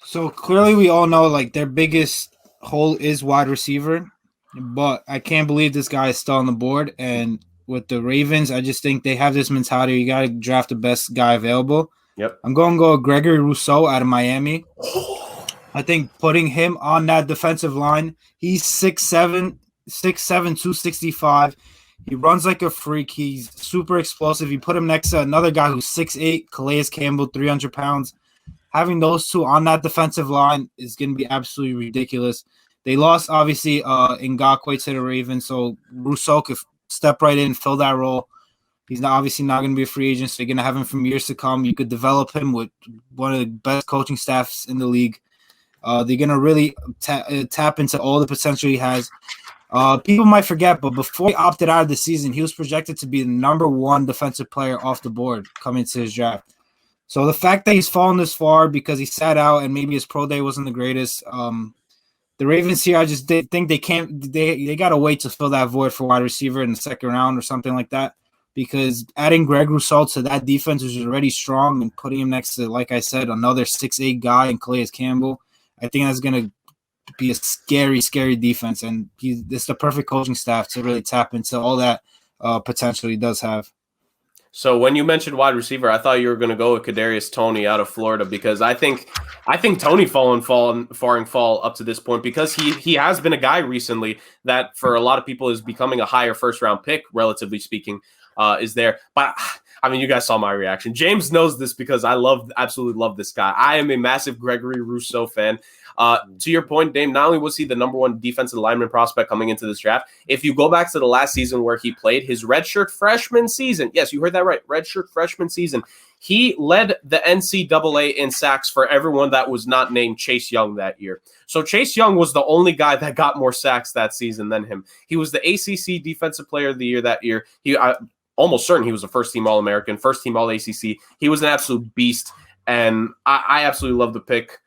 So clearly we all know their biggest hole is wide receiver, but I can't believe this guy is still on the board. And with the Ravens, I just think they have this mentality. You got to draft the best guy available. Yep. I'm going to go with Gregory Rousseau out of Miami. I think putting him on that defensive line, he's 6'7", 265. He runs like a freak. He's super explosive. You put him next to another guy who's 6'8", Calais Campbell, 300 pounds. Having those two on that defensive line is going to be absolutely ridiculous. They lost, obviously, Ngakoue to the Ravens, so Rousseau could step right in and fill that role. He's obviously not going to be a free agent, so you're going to have him for years to come. You could develop him with one of the best coaching staffs in the league. They're going to really tap into all the potential he has. People might forget, but before he opted out of the season, he was projected to be the number 1 defensive player off the board coming to his draft. So the fact that he's fallen this far because he sat out and maybe his pro day wasn't the greatest, the Ravens here, I just think they got to wait to fill that void for wide receiver in the second round or something like that. Because adding Greg Rousseau to that defense, which is already strong, and putting him next to, like I said, another 6'8" guy in Calais Campbell, I think that's going to be a scary, scary defense. And it's the perfect coaching staff to really tap into all that potential he does have. So when you mentioned wide receiver, I thought you were going to go with Kadarius Toney out of Florida, because I think Toney fall up to this point, because he has been a guy recently that for a lot of people is becoming a higher first round pick, relatively speaking. Is there, but I mean, you guys saw my reaction. James knows this because I absolutely love this guy. I am a massive Gregory Rousseau fan. To your point, Dame, not only was he the number 1 defensive lineman prospect coming into this draft, if you go back to the last season where he played his redshirt freshman season, yes, you heard that right, redshirt freshman season, he led the NCAA in sacks for everyone that was not named Chase Young that year. So Chase Young was the only guy that got more sacks that season than him. He was the ACC Defensive Player of the Year that year. Almost certain he was a first-team All-American, first-team All-ACC. He was an absolute beast, and I absolutely love the pick.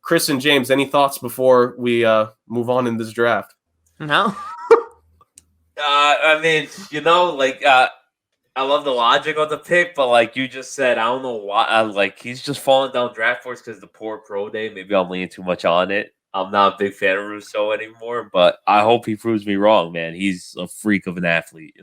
Chris and James, any thoughts before we move on in this draft? No. I mean, I love the logic of the pick, but like you just said, I don't know why. He's just falling down draft boards because the poor pro day. Maybe I'm leaning too much on it. I'm not a big fan of Rousseau anymore, but I hope he proves me wrong, man. He's a freak of an athlete,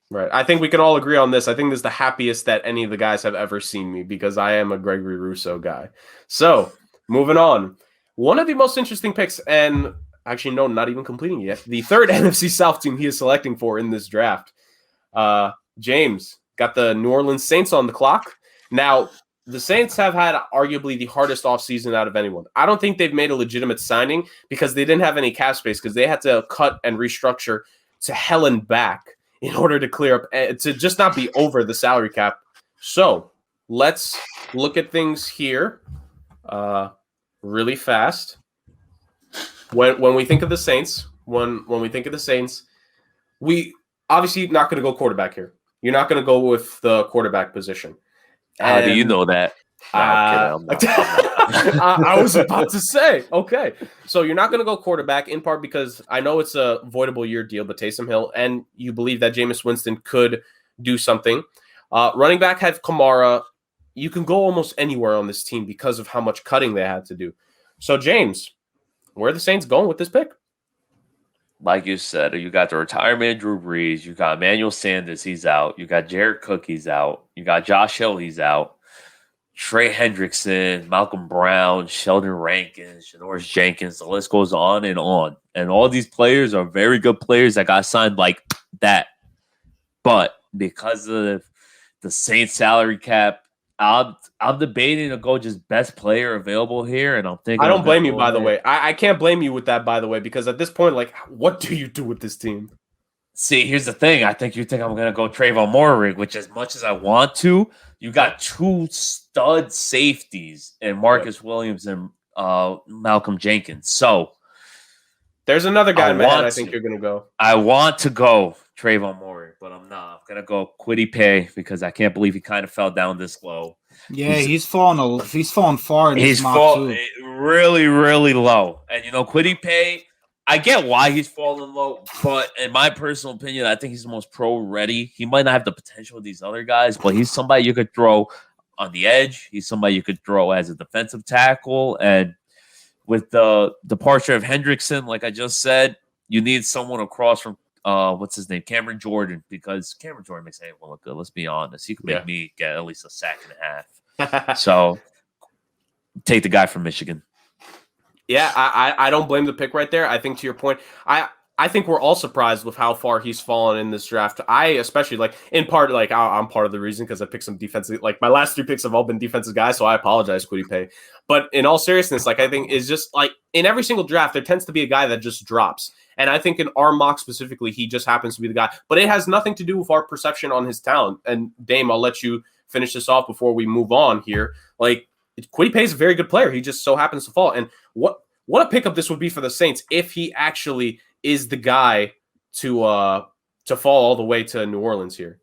Right. I think we can all agree on this. I think this is the happiest that any of the guys have ever seen me, because I am a Gregory Rousseau guy. So, moving on. One of the most interesting picks, and actually, no, not even completing yet, the third NFC South team he is selecting for in this draft. James got the New Orleans Saints on the clock. Now, the Saints have had arguably the hardest offseason out of anyone. I don't think they've made a legitimate signing because they didn't have any cap space, because they had to cut and restructure to hell and back in order to clear up, to just not be over the salary cap. So let's look at things here really fast. When we think of the Saints, when we think of the Saints, we obviously not going to go quarterback here. You're not going to go with the quarterback position. How do you know that? I was about to say, okay. So you're not going to go quarterback, in part because I know it's a voidable year deal, but Taysom Hill, and you believe that Jameis Winston could do something. Running back have Kamara. You can go almost anywhere on this team because of how much cutting they had to do. So, James, where are the Saints going with this pick? like you said, you got the retirement of Drew Brees. You got Emmanuel Sanders, he's out. You got Jared Cook, he's out. You got Josh Hill, he's out. Trey Hendrickson, Malcolm Brown, Sheldon Rankins, Janoris Jenkins. The list goes on. And all these players are very good players that got signed like that. But because of the Saints salary cap, I'm debating to go just best player available here, and I'm thinking I don't blame you, by the way. I can't blame you with that, by the way, because at this point, like, what do you do with this team? See, here's the thing. I think you think I'm going to go Trayvon Moehrig, which as much as I want to, you got two stud safeties in Marcus Williams and Malcolm Jenkins. So there's another guy in my head I think you're going to go. I want to go Trayvon Moehrig, but I'm not. I'm going to go Kwity Paye because I can't believe he kind of fell down this low. Yeah, he's fallen far in this mock too. Really, really low. And, Kwity Paye, I get why he's falling low, but in my personal opinion, I think he's the most pro-ready. He might not have the potential of these other guys, but he's somebody you could throw on the edge. He's somebody you could throw as a defensive tackle. And with the departure of Hendrickson, like I just said, you need someone across from, what's his name, Cameron Jordan, because Cameron Jordan makes anyone look good. Let's be honest. He could make me get at least a sack and a half. So take the guy from Michigan. Yeah, I don't blame the pick right there. I think to your point, I think we're all surprised with how far he's fallen in this draft. I especially in part, I'm part of the reason because I picked some defensive, my last 3 picks have all been defensive guys, so I apologize, Kwity Paye. But in all seriousness, I think is just in every single draft, there tends to be a guy that just drops. And I think in our mock specifically, he just happens to be the guy. But it has nothing to do with our perception on his talent. And Dame, I'll let you finish this off before we move on here. Kwity Paye is a very good player. He just so happens to fall. And what a pickup this would be for the Saints if he actually is the guy to fall all the way to New Orleans here.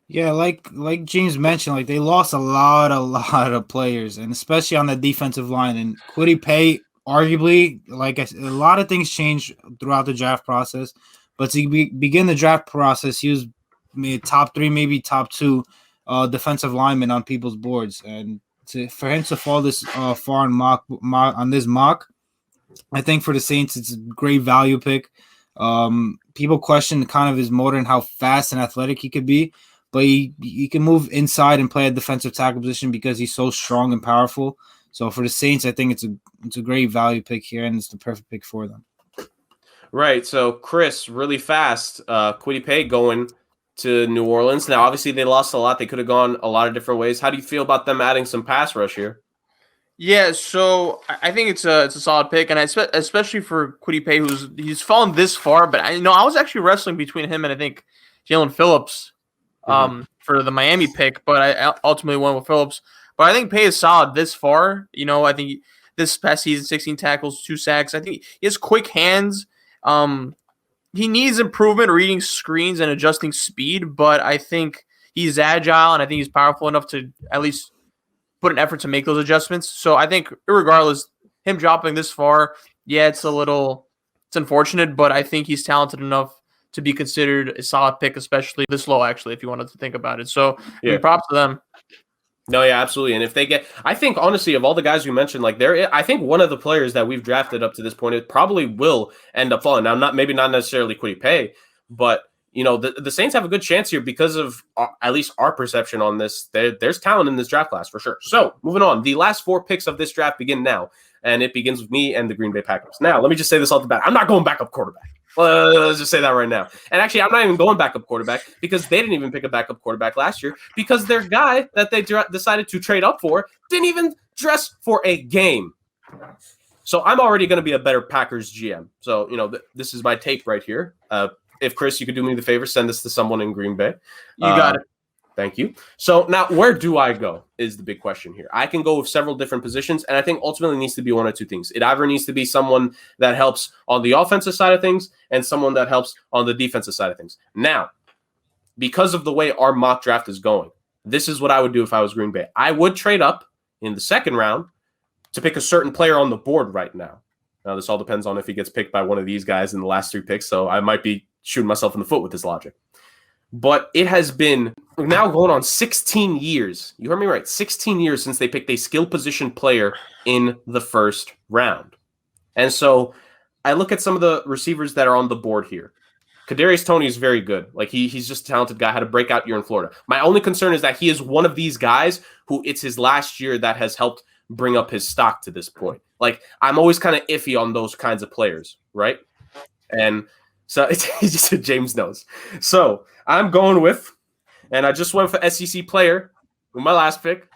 Yeah, like James mentioned, they lost a lot of players, and especially on the defensive line. And Kwity Paye, arguably, like I said, a lot of things changed throughout the draft process. But to begin the draft process, he was top 3, maybe top 2 defensive linemen on people's boards, and for him to fall this far on this mock, I think for the Saints it's a great value pick. People question kind of his motor and how fast and athletic he could be, but he can move inside and play a defensive tackle position because he's so strong and powerful. So for the Saints, I think it's a great value pick here, and it's the perfect pick for them. Right. So Chris, really fast, Kwity Paye going to New Orleans. Now, obviously, they lost a lot. They could have gone a lot of different ways. How do you feel about them adding some pass rush here? Yeah, so I think it's a solid pick, and especially for Kwity Paye, he's fallen this far. But I was actually wrestling between him and I think Jalen Phillips for the Miami pick, but I ultimately went with Phillips. But I think Paye is solid this far. I think this past season, 16 tackles, 2 sacks. I think he has quick hands. He needs improvement reading screens and adjusting speed, but I think he's agile and I think he's powerful enough to at least put an effort to make those adjustments. So I think regardless, him dropping this far, it's unfortunate, but I think he's talented enough to be considered a solid pick, especially this low, actually, if you wanted to think about it. So props to them. No, yeah, absolutely. And if they I think honestly, of all the guys you mentioned, I think one of the players that we've drafted up to this point, it probably will end up falling. Now, maybe not necessarily Kwity Paye, but the Saints have a good chance here because of at least our perception on this. There's talent in this draft class for sure. So moving on, the last 4 picks of this draft begin now, and it begins with me and the Green Bay Packers. Now, let me just say this off the bat: I'm not going backup quarterback. Let's just say that right now. And actually, I'm not even going backup quarterback because they didn't even pick a backup quarterback last year because their guy that they decided to trade up for didn't even dress for a game. So I'm already going to be a better Packers GM. So, this is my tape right here. If Chris, you could do me the favor, send this to someone in Green Bay. You got it. Thank you. So now where do I go is the big question here. I can go with several different positions, and I think ultimately it needs to be one or two things. It either needs to be someone that helps on the offensive side of things and someone that helps on the defensive side of things. Now, because of the way our mock draft is going, this is what I would do if I was Green Bay. I would trade up in the second round to pick a certain player on the board right now. Now, this all depends on if he gets picked by one of these guys in the last 3 picks, so I might be shooting myself in the foot with this logic. But it has been now going on 16 years. You heard me right. 16 years since they picked a skill position player in the first round. And so I look at some of the receivers that are on the board here. Kadarius Toney is very good. Like he's just a talented guy. Had a breakout year in Florida. My only concern is that he is one of these guys who it's his last year that has helped bring up his stock to this point. Like I'm always kind of iffy on those kinds of players, right? And so it's just a James knows. So I'm going with, and I just went for SEC player with my last pick,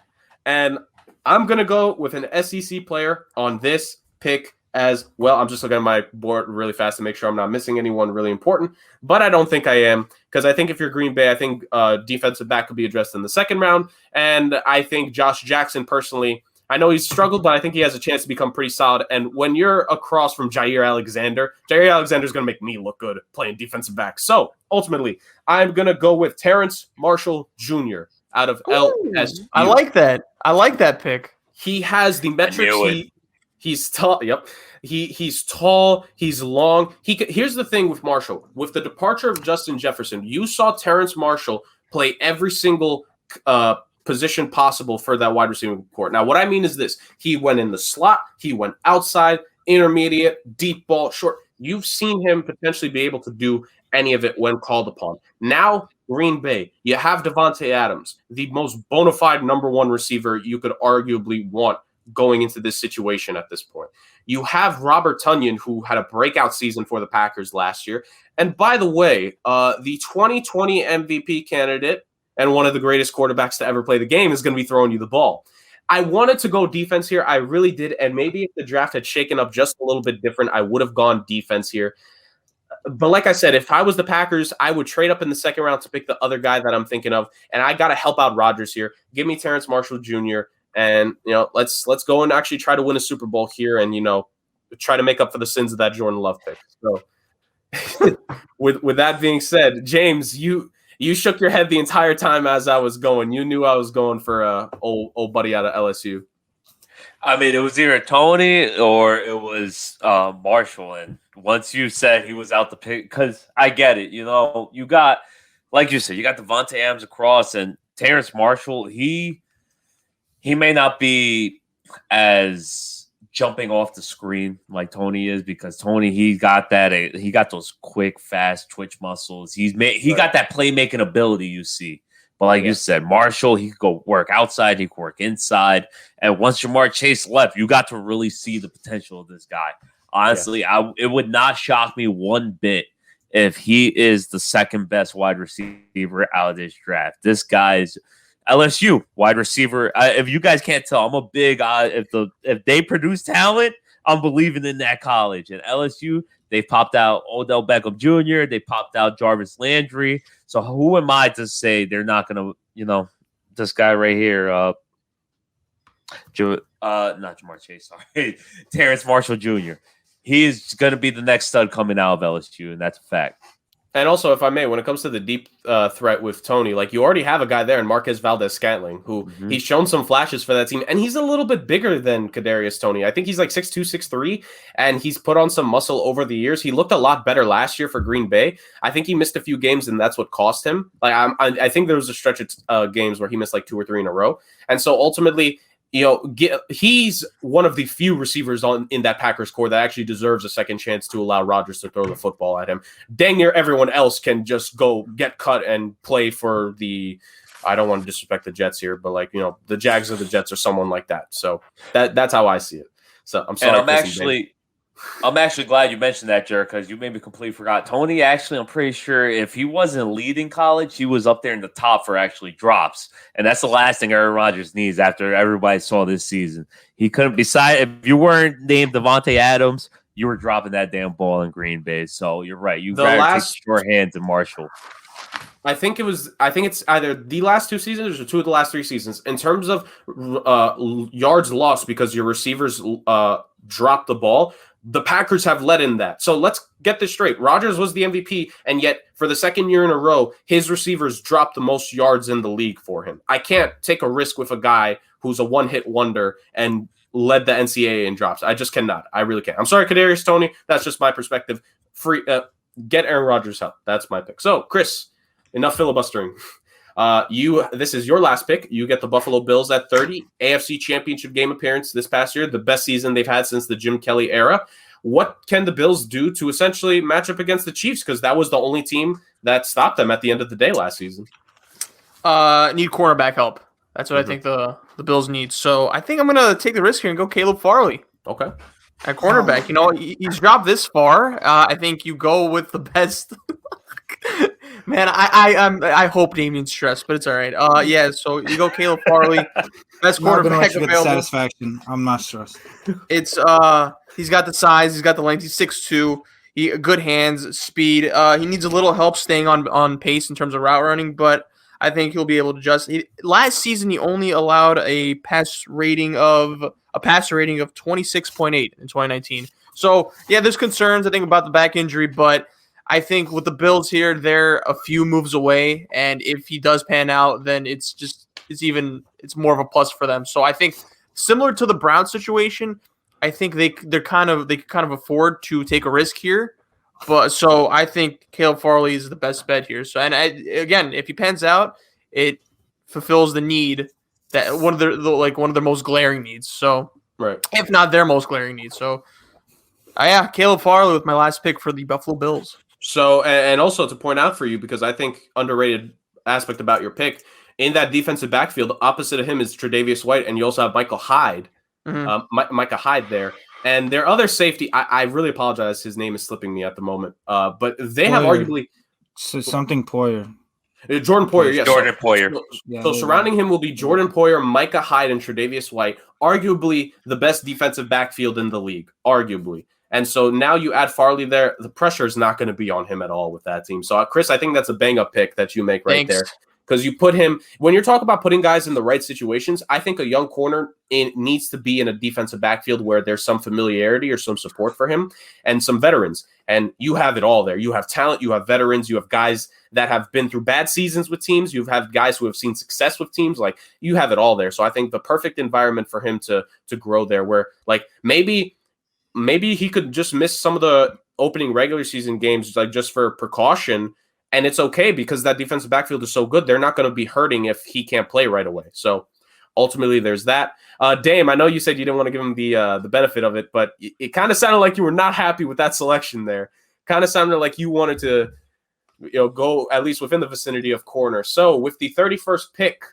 and I'm gonna go with an SEC player on this pick as well. I'm just looking at my board really fast to make sure I'm not missing anyone really important, but I don't think I am, because I think if you're Green Bay, I think defensive back could be addressed in the second round, and I think Josh Jackson personally, I know he's struggled, but I think he has a chance to become pretty solid. And when you're across from Jair Alexander is going to make me look good playing defensive back. So ultimately, I'm going to go with Terrence Marshall Jr. out of LSU. I like that. I like that pick. He has the metrics. He's tall. Yep. He's tall. He's long. Here's the thing with Marshall. With the departure of Justin Jefferson, you saw Terrence Marshall play every single position possible for that wide receiving court. Now, what I mean is this. He went in the slot. He went outside, intermediate, deep ball, short. You've seen him potentially be able to do any of it when called upon. Now, Green Bay, you have Devontae Adams, the most bona fide number one receiver you could arguably want going into this situation at this point. You have Robert Tonyan, who had a breakout season for the Packers last year. And by the way, the 2020 MVP candidate and one of the greatest quarterbacks to ever play the game is going to be throwing you the ball. I wanted to go defense here. I really did. And maybe if the draft had shaken up just a little bit different, I would have gone defense here. But like I said, if I was the Packers, I would trade up in the second round to pick the other guy that I'm thinking of. And I got to help out Rodgers here. Give me Terrence Marshall Jr. And, let's go and actually try to win a Super Bowl here and, try to make up for the sins of that Jordan Love pick. So with that being said, James, you shook your head the entire time as I was going. You knew I was going for old buddy out of LSU. I mean, it was either Tony or it was Marshall. And once you said he was out the pick, because I get it. You got, like you said, you got Devontae Adams across, and Terrence Marshall, he may not be as jumping off the screen like Tony is, because Tony, he got those quick, fast twitch muscles. He got that playmaking ability you see. But like you said, Marshall, he could go work outside, he could work inside. And once Jamar Chase left, you got to really see the potential of this guy. Honestly, it would not shock me one bit if he is the second best wide receiver out of this draft. This guy's LSU wide receiver. If you guys can't tell, I'm a big if they produce talent, I'm believing in that college. And LSU, they popped out Odell Beckham Jr. They popped out Jarvis Landry. So who am I to say they're not going to, this guy right here, not Jamar Chase, sorry, Terrence Marshall Jr. He is going to be the next stud coming out of LSU, and that's a fact. And also, if I may, when it comes to the deep threat with Tony, like you already have a guy there in Marquez Valdez-Scantling who he's shown some flashes for that team, and he's a little bit bigger than Kadarius Toney. I think he's like 6'2", 6'3", and he's put on some muscle over the years. He looked a lot better last year for Green Bay. I think he missed a few games, and that's what cost him. Like I think there was a stretch of games where he missed like 2 or 3 in a row, and so ultimately, he's one of the few receivers in that Packers core that actually deserves a second chance to allow Rodgers to throw the football at him. Dang near everyone else can just go get cut and play for I don't want to disrespect the Jets here, but the Jags or the Jets or someone like that. So that's how I see it. So I'm sorry. And I'm actually glad you mentioned that, Jurg, because you made me completely forgot. Tony, actually, I'm pretty sure if he wasn't leading college, he was up there in the top for actually drops. And that's the last thing Aaron Rodgers needs after everybody saw this season. He couldn't if you weren't named Devontae Adams, you were dropping that damn ball in Green Bay. So you're right. You got to take your hands in Marshall. I think it's either the last 2 seasons or 2 of the last 3 seasons in terms of yards lost because your receivers dropped the ball. The Packers have led in that. So let's get this straight. Rodgers was the MVP, and yet for the second year in a row, his receivers dropped the most yards in the league for him. I can't take a risk with a guy who's a one-hit wonder and led the NCAA in drops. I just cannot. I really can't. I'm sorry, Kadarius Toney. That's just my perspective. Get Aaron Rodgers help. That's my pick. So, Chris, enough filibustering. This is your last pick. You get the Buffalo Bills at 30. AFC Championship game appearance this past year, the best season they've had since the Jim Kelly era. what can the Bills do to essentially match up against the Chiefs? Because that was the only team that stopped them at the end of the day last season. Need cornerback help. That's what I think the Bills need. So I think I'm going to take the risk here and go Caleb Farley. Okay. At cornerback. You know, he's dropped this far. I think you go with the best. Man, I hope Damien's stressed, but it's all right. Yeah, so you go Caleb Farley, best quarterback available. Satisfaction. I'm not stressed. It's he's got the size, he's got the length. He's 6'2". He good hands, speed. He needs a little help staying on pace in terms of route running, but I think he'll be able to adjust. Last season, he only allowed a passer rating of 26.8 in 2019. So yeah, there's concerns I think about the back injury, but I think with the Bills here, they're a few moves away, and if he does pan out, then it's more of a plus for them. So I think similar to the Browns situation, I think they can kind of afford to take a risk here. But so I think Caleb Farley is the best bet here. So again, if he pans out, it fulfills the need that one of their most glaring needs. So right, if not their most glaring need. So yeah, Caleb Farley with my last pick for the Buffalo Bills. So, and also to point out for you, because I think underrated aspect about your pick, in that defensive backfield, opposite of him is Tre'Davious White, and you also have Michael Hyde, Micah Hyde there. And their other safety, I really apologize, his name is slipping me at the moment, but they have arguably... something Poyer. Jordan Poyer, yes. Jordan Poyer. So surrounding him will be Jordan Poyer, Micah Hyde, and Tre'Davious White, arguably the best defensive backfield in the league, arguably. And so now you add Farley there, the pressure is not going to be on him at all with that team. So, Chris, I think that's a bang-up pick that you make right there. Because you put him – when you're talking about putting guys in the right situations, I think a young corner needs to be in a defensive backfield where there's some familiarity or some support for him and some veterans. And you have it all there. You have talent. You have veterans. You have guys that have been through bad seasons with teams. You have guys who have seen success with teams. Like, you have it all there. So I think the perfect environment for him to grow there where, like, maybe he could just miss some of the opening regular season games, like just for precaution, and it's okay because that defensive backfield is so good. They're not going to be hurting if he can't play right away. So ultimately, there's that. Dame, I know you said you didn't want to give him the benefit of it, but it kind of sounded like you were not happy with that selection there. Kind of sounded like you wanted to, go at least within the vicinity of corner. So with the 31st pick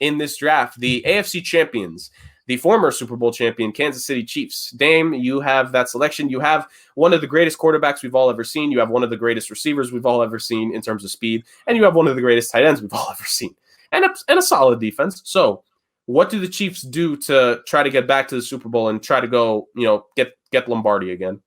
in this draft, the AFC champions, the former Super Bowl champion Kansas City Chiefs. Dame, you have that selection. You have one of the greatest quarterbacks we've all ever seen. You have one of the greatest receivers we've all ever seen in terms of speed. And you have one of the greatest tight ends we've all ever seen. And a solid defense. So what do the Chiefs do to try to get back to the Super Bowl and try to go, get Lombardi again?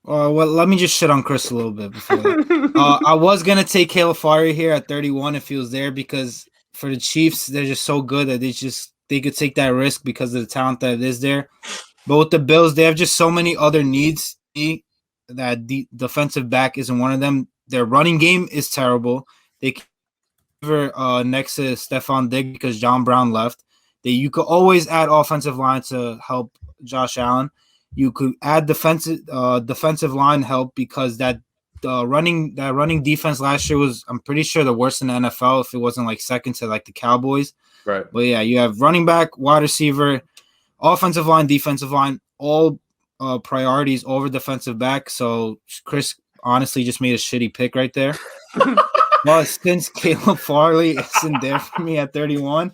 Well, let me just shit on Chris a little bit before that. I was going to take Caleb Farley here at 31 if he was there because for the Chiefs, they're just so good that they could take that risk because of the talent that is there. But with the Bills, they have just so many other needs that the defensive back isn't one of them. Their running game is terrible. They can next to Stephon Diggs because John Brown left. You could always add offensive line to help Josh Allen. You could add defensive line help because that running defense last year was, I'm pretty sure, the worst in the NFL if it wasn't like second to like the Cowboys. Right. But yeah, you have running back, wide receiver, offensive line, defensive line, all priorities over defensive back. So Chris honestly just made a shitty pick right there. Well, since Caleb Farley isn't there for me at 31,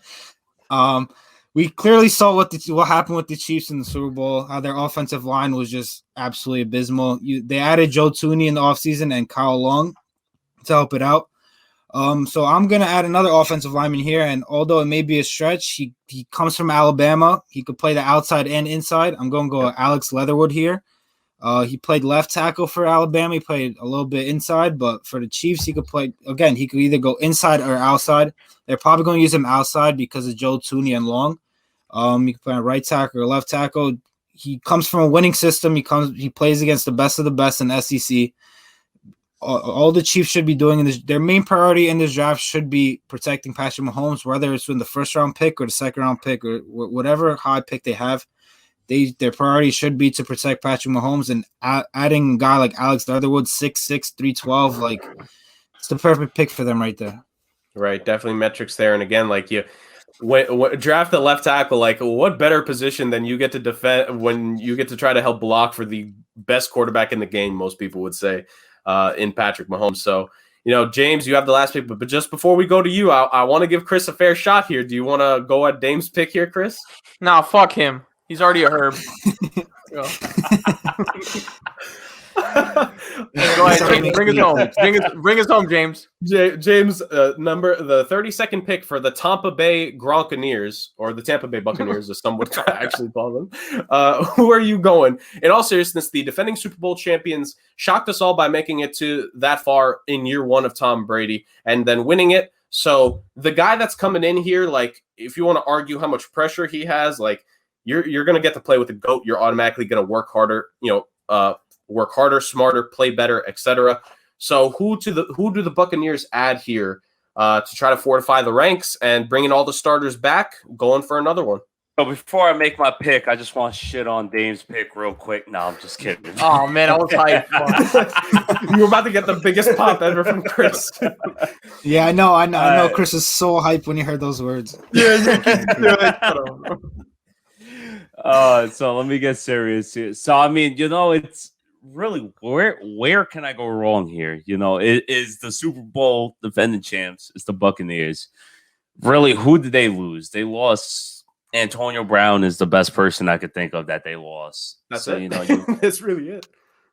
we clearly saw what happened with the Chiefs in the Super Bowl, how their offensive line was just absolutely abysmal. They added Joe Thuney in the offseason and Kyle Long to help it out. So I'm going to add another offensive lineman here, and although it may be a stretch, he comes from Alabama. He could play the outside and inside. I'm going to go with Alex Leatherwood here. He played left tackle for Alabama. He played a little bit inside, but for the Chiefs, he could play – again, he could either go inside or outside. They're probably going to use him outside because of Joe Thuney and Long. He could play on right tackle or left tackle. He comes from a winning system. He plays against the best of the best in the SEC. All the Chiefs should be doing their main priority in this draft should be protecting Patrick Mahomes, whether it's in the first round pick or the second round pick or whatever high pick they have. Their priority should be to protect Patrick Mahomes, and adding a guy like Alex Leatherwood, 6'6", 312, like it's the perfect pick for them right there. Right, definitely metrics there. And again, like draft a left tackle. Like, what better position than you get to defend when you get to try to help block for the best quarterback in the game? Most people would say in Patrick Mahomes. So, James, you have the last pick. But just before we go to you, I want to give Chris a fair shot here. Do you want to go at Dame's pick here, Chris? Nah, fuck him. He's already a herb. Go ahead, James. Bring us home. Bring us home, James. James, the 32nd pick for the Tampa Bay Gronkaneers, or the Tampa Bay Buccaneers, as some would actually call them. Who are you going? In all seriousness, the defending Super Bowl champions shocked us all by making it to that far in year one of Tom Brady and then winning it. So the guy that's coming in here, like, if you want to argue how much pressure he has, like, you're going to get to play with the GOAT. You're automatically going to work harder, work harder, smarter, play better, etc. So who do the Buccaneers add here to try to fortify the ranks and bringing all the starters back, going for another one? So before I make my pick, I just want to shit on Dame's pick real quick. No, I'm just kidding. Oh, man, I was hyped. You were about to get the biggest pop ever from Chris. Yeah, I know. Chris is so hyped when he heard those words. So let me get serious here. So, I mean, it's really where can I go wrong here? It is the Super Bowl defending champs. It's the Buccaneers. Really, who did they lose? They lost. Antonio Brown is the best person I could think of that they lost. That's it. That's really it.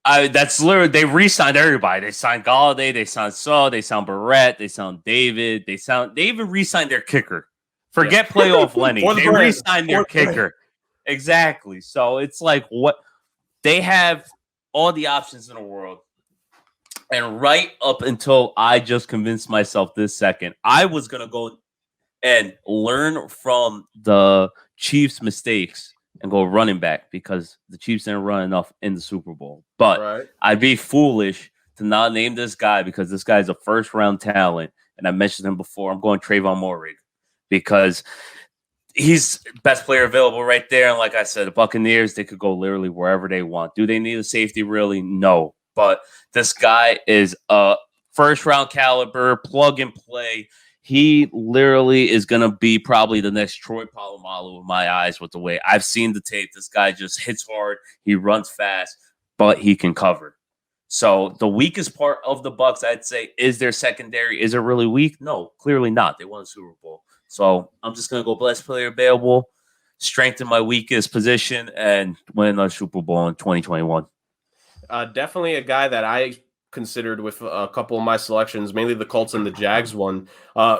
That's literally, they re-signed everybody. They signed Galladay, they signed Saul, they signed Barrett, they signed David, they even re-signed their kicker. Forget playoff Lenny. They re-signed their kicker. Exactly. So it's like, what they have all the options in the world. And right up until I just convinced myself this second, I was going to go and learn from the Chiefs' mistakes and go running back because the Chiefs didn't run enough in the Super Bowl. But I'd be foolish to not name this guy because this guy's a first-round talent. And I mentioned him before. I'm going Trayvon Moehrig because he's best player available right there. And like I said, the Buccaneers, they could go literally wherever they want. Do they need a safety? Really? No. But this guy is a first-round caliber, plug and play. He literally is going to be probably the next Troy Polamalu in my eyes with the way I've seen the tape. This guy just hits hard. He runs fast, but he can cover. So the weakest part of the Bucs, I'd say, is their secondary. Is it really weak? No, clearly not. They won the Super Bowl. So I'm just going to go best player available, strengthen my weakest position, and win a Super Bowl in 2021. Definitely a guy that I considered with a couple of my selections, mainly the Colts and the Jags one.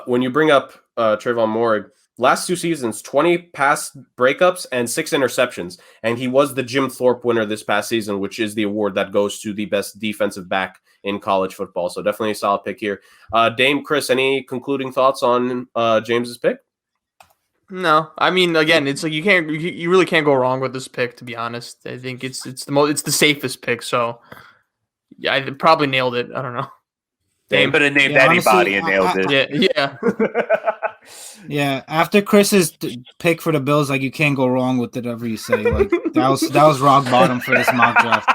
When you bring up Trayvon Moehrig, last 2 seasons, 20 pass breakups and 6 interceptions. And he was the Jim Thorpe winner this past season, which is the award that goes to the best defensive back in college football. So definitely a solid pick here. Dame, Chris, any concluding thoughts on James's pick? No, I mean, again, it's like you really can't go wrong with this pick. To be honest, I think it's the safest pick. So yeah, I probably nailed it. I don't know. Dame could have named anybody and nailed it. Yeah. Yeah, after Chris's pick for the Bills, like, you can't go wrong with whatever you say. Like, that was rock bottom for this mock draft.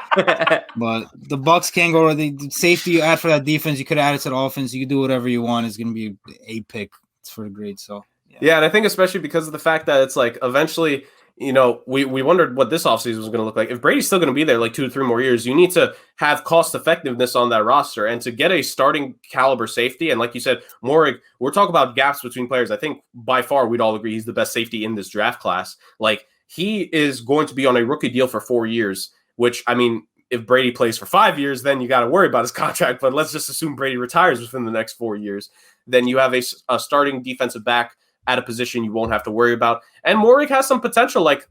But the Bucs can't go. The safety you add for that defense, you could add it to the offense. You could do whatever you want. It's going to be a pick. It's for the grade. So yeah, and I think especially because of the fact that it's like eventually, we wondered what this offseason was going to look like. If Brady's still going to be there like 2 to 3 more years, you need to have cost effectiveness on that roster. And to get a starting caliber safety, and like you said, Moehrig, we're talking about gaps between players. I think by far we'd all agree he's the best safety in this draft class. Like, he is going to be on a rookie deal for 4 years, which, I mean, if Brady plays for 5 years, then you got to worry about his contract. But let's just assume Brady retires within the next 4 years. Then you have a starting defensive back at a position you won't have to worry about. And Moehrig has some potential. Like,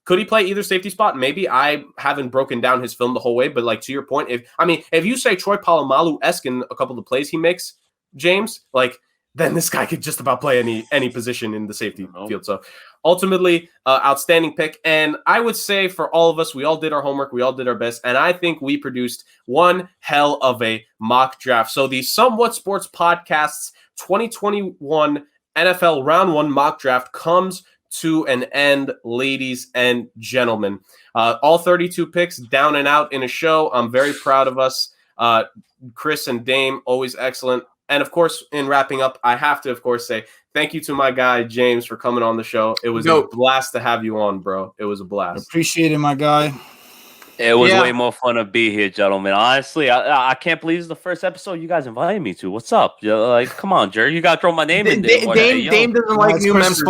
could he play either safety spot? Maybe. I haven't broken down his film the whole way, but like, to your point, if you say Troy Polamalu-esque in a couple of the plays he makes, James, like, then this guy could just about play any position in the safety field. So ultimately, outstanding pick. And I would say for all of us, we all did our homework. We all did our best. And I think we produced one hell of a mock draft. So the Somewhat Sports Podcast's 2021 NFL Round 1 mock draft comes to an end, ladies and gentlemen. All 32 picks down and out in a show. I'm very proud of us. Chris and Dame, always excellent. And of course, in wrapping up, I have to, of course, say thank you to my guy, James, for coming on the show. It was a blast to have you on, bro. It was a blast. Appreciate it, my guy. It was way more fun to be here, gentlemen. Honestly, I can't believe this is the first episode you guys invited me to. What's up? Like, come on, Jerry. You got to throw my name in there. Dame doesn't like new members.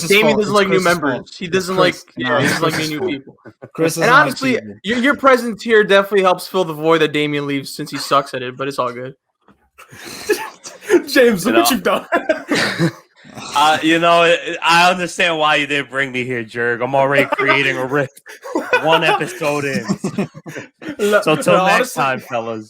Damien doesn't like new members. He doesn't like he doesn't like new people. And honestly, your presence here definitely helps fill the void that Damien leaves since he sucks at it, but it's all good. James, look what you've done. I understand why you didn't bring me here, Jurg. I'm already creating a rift. One episode in. So till next time, fellas.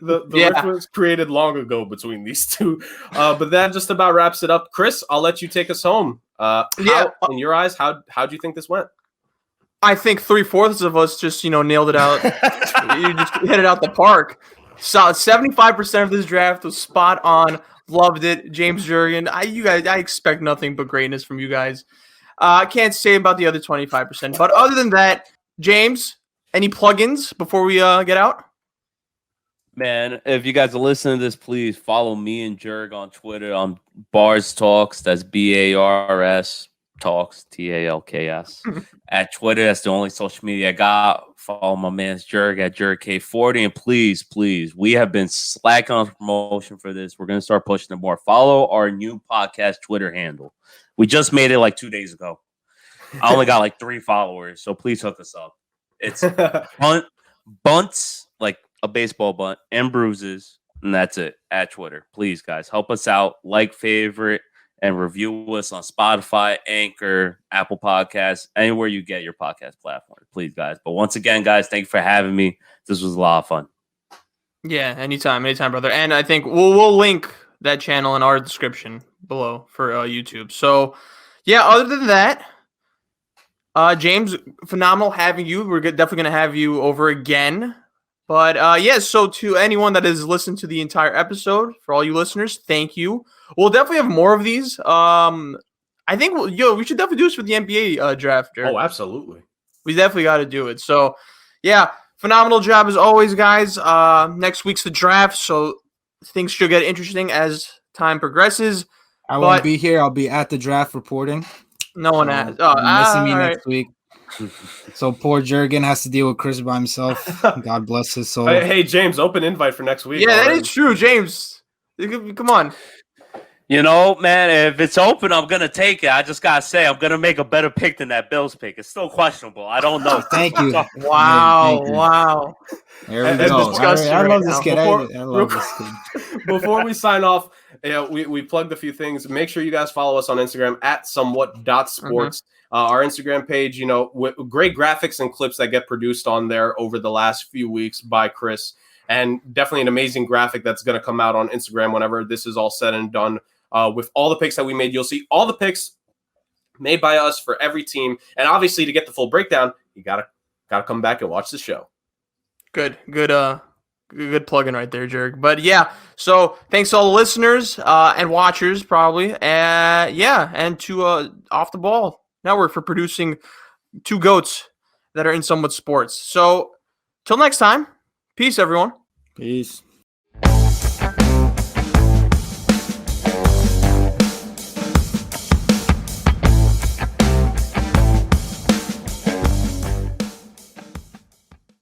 The rift was created long ago between these two. But that just about wraps it up. Chris, I'll let you take us home. In your eyes, how do you think this went? I think 3/4 of us just, nailed it out. You just hit it out the park. So 75% of this draft was spot on. Loved it. James Jurgen. I expect nothing but greatness from you guys. I can't say about the other 25%. But other than that, James, any plugins before we get out? Man, if you guys are listening to this, please follow me and Jurg on Twitter on Bars Talks. That's BARS Talks, TALKS. At Twitter, that's the only social media I got. Follow my man's Jurg at JurgK40. And please, we have been slacking on promotion for this. We're going to start pushing it more. Follow our new podcast Twitter handle. We just made it like 2 days ago. I only got like 3 followers, so please hook us up. It's bunts, like a baseball bunt, and bruises, and that's it at Twitter. Please, guys, help us out. Like, favorite, and review us on Spotify, Anchor, Apple Podcasts, anywhere you get your podcast platform. Please, guys. But once again, guys, thank you for having me. This was a lot of fun. Yeah, anytime, brother. And I think we'll link that channel in our description below for YouTube. So, yeah, other than that, James, phenomenal having you. We're definitely going to have you over again. But, so to anyone that has listened to the entire episode, for all you listeners, thank you. We'll definitely have more of these. I think, we should definitely do this for the NBA draft. Oh, absolutely. We definitely got to do it. So, yeah, phenomenal job as always, guys. Next week's the draft, so things should get interesting as time progresses. I won't be here. I'll be at the draft reporting. No one has. Missing me next week. So poor Jurgen has to deal with Chris by himself. God bless his soul. Hey, James, open invite for next week. Yeah, that is true, James. Come on. Man, if it's open, I'm going to take it. I just got to say, I'm going to make a better pick than that Bills pick. It's still questionable. I don't know. Thank you. Wow. There we go. I love this kid. I love this kid. Before we sign off, we plugged a few things. Make sure you guys follow us on Instagram at SomeWhatSports. Our Instagram page, with great graphics and clips that get produced on there over the last few weeks by Chris. And definitely an amazing graphic that's going to come out on Instagram whenever this is all said and done. With all the picks that we made, you'll see all the picks made by us for every team. And obviously, to get the full breakdown, you gotta come back and watch the show. Good plug-in right there, Jurg. But yeah, so thanks to all the listeners and watchers probably. And to Off the Ball Network for producing 2 GOATs that are in Somewhat Sports. So till next time, peace, everyone. Peace.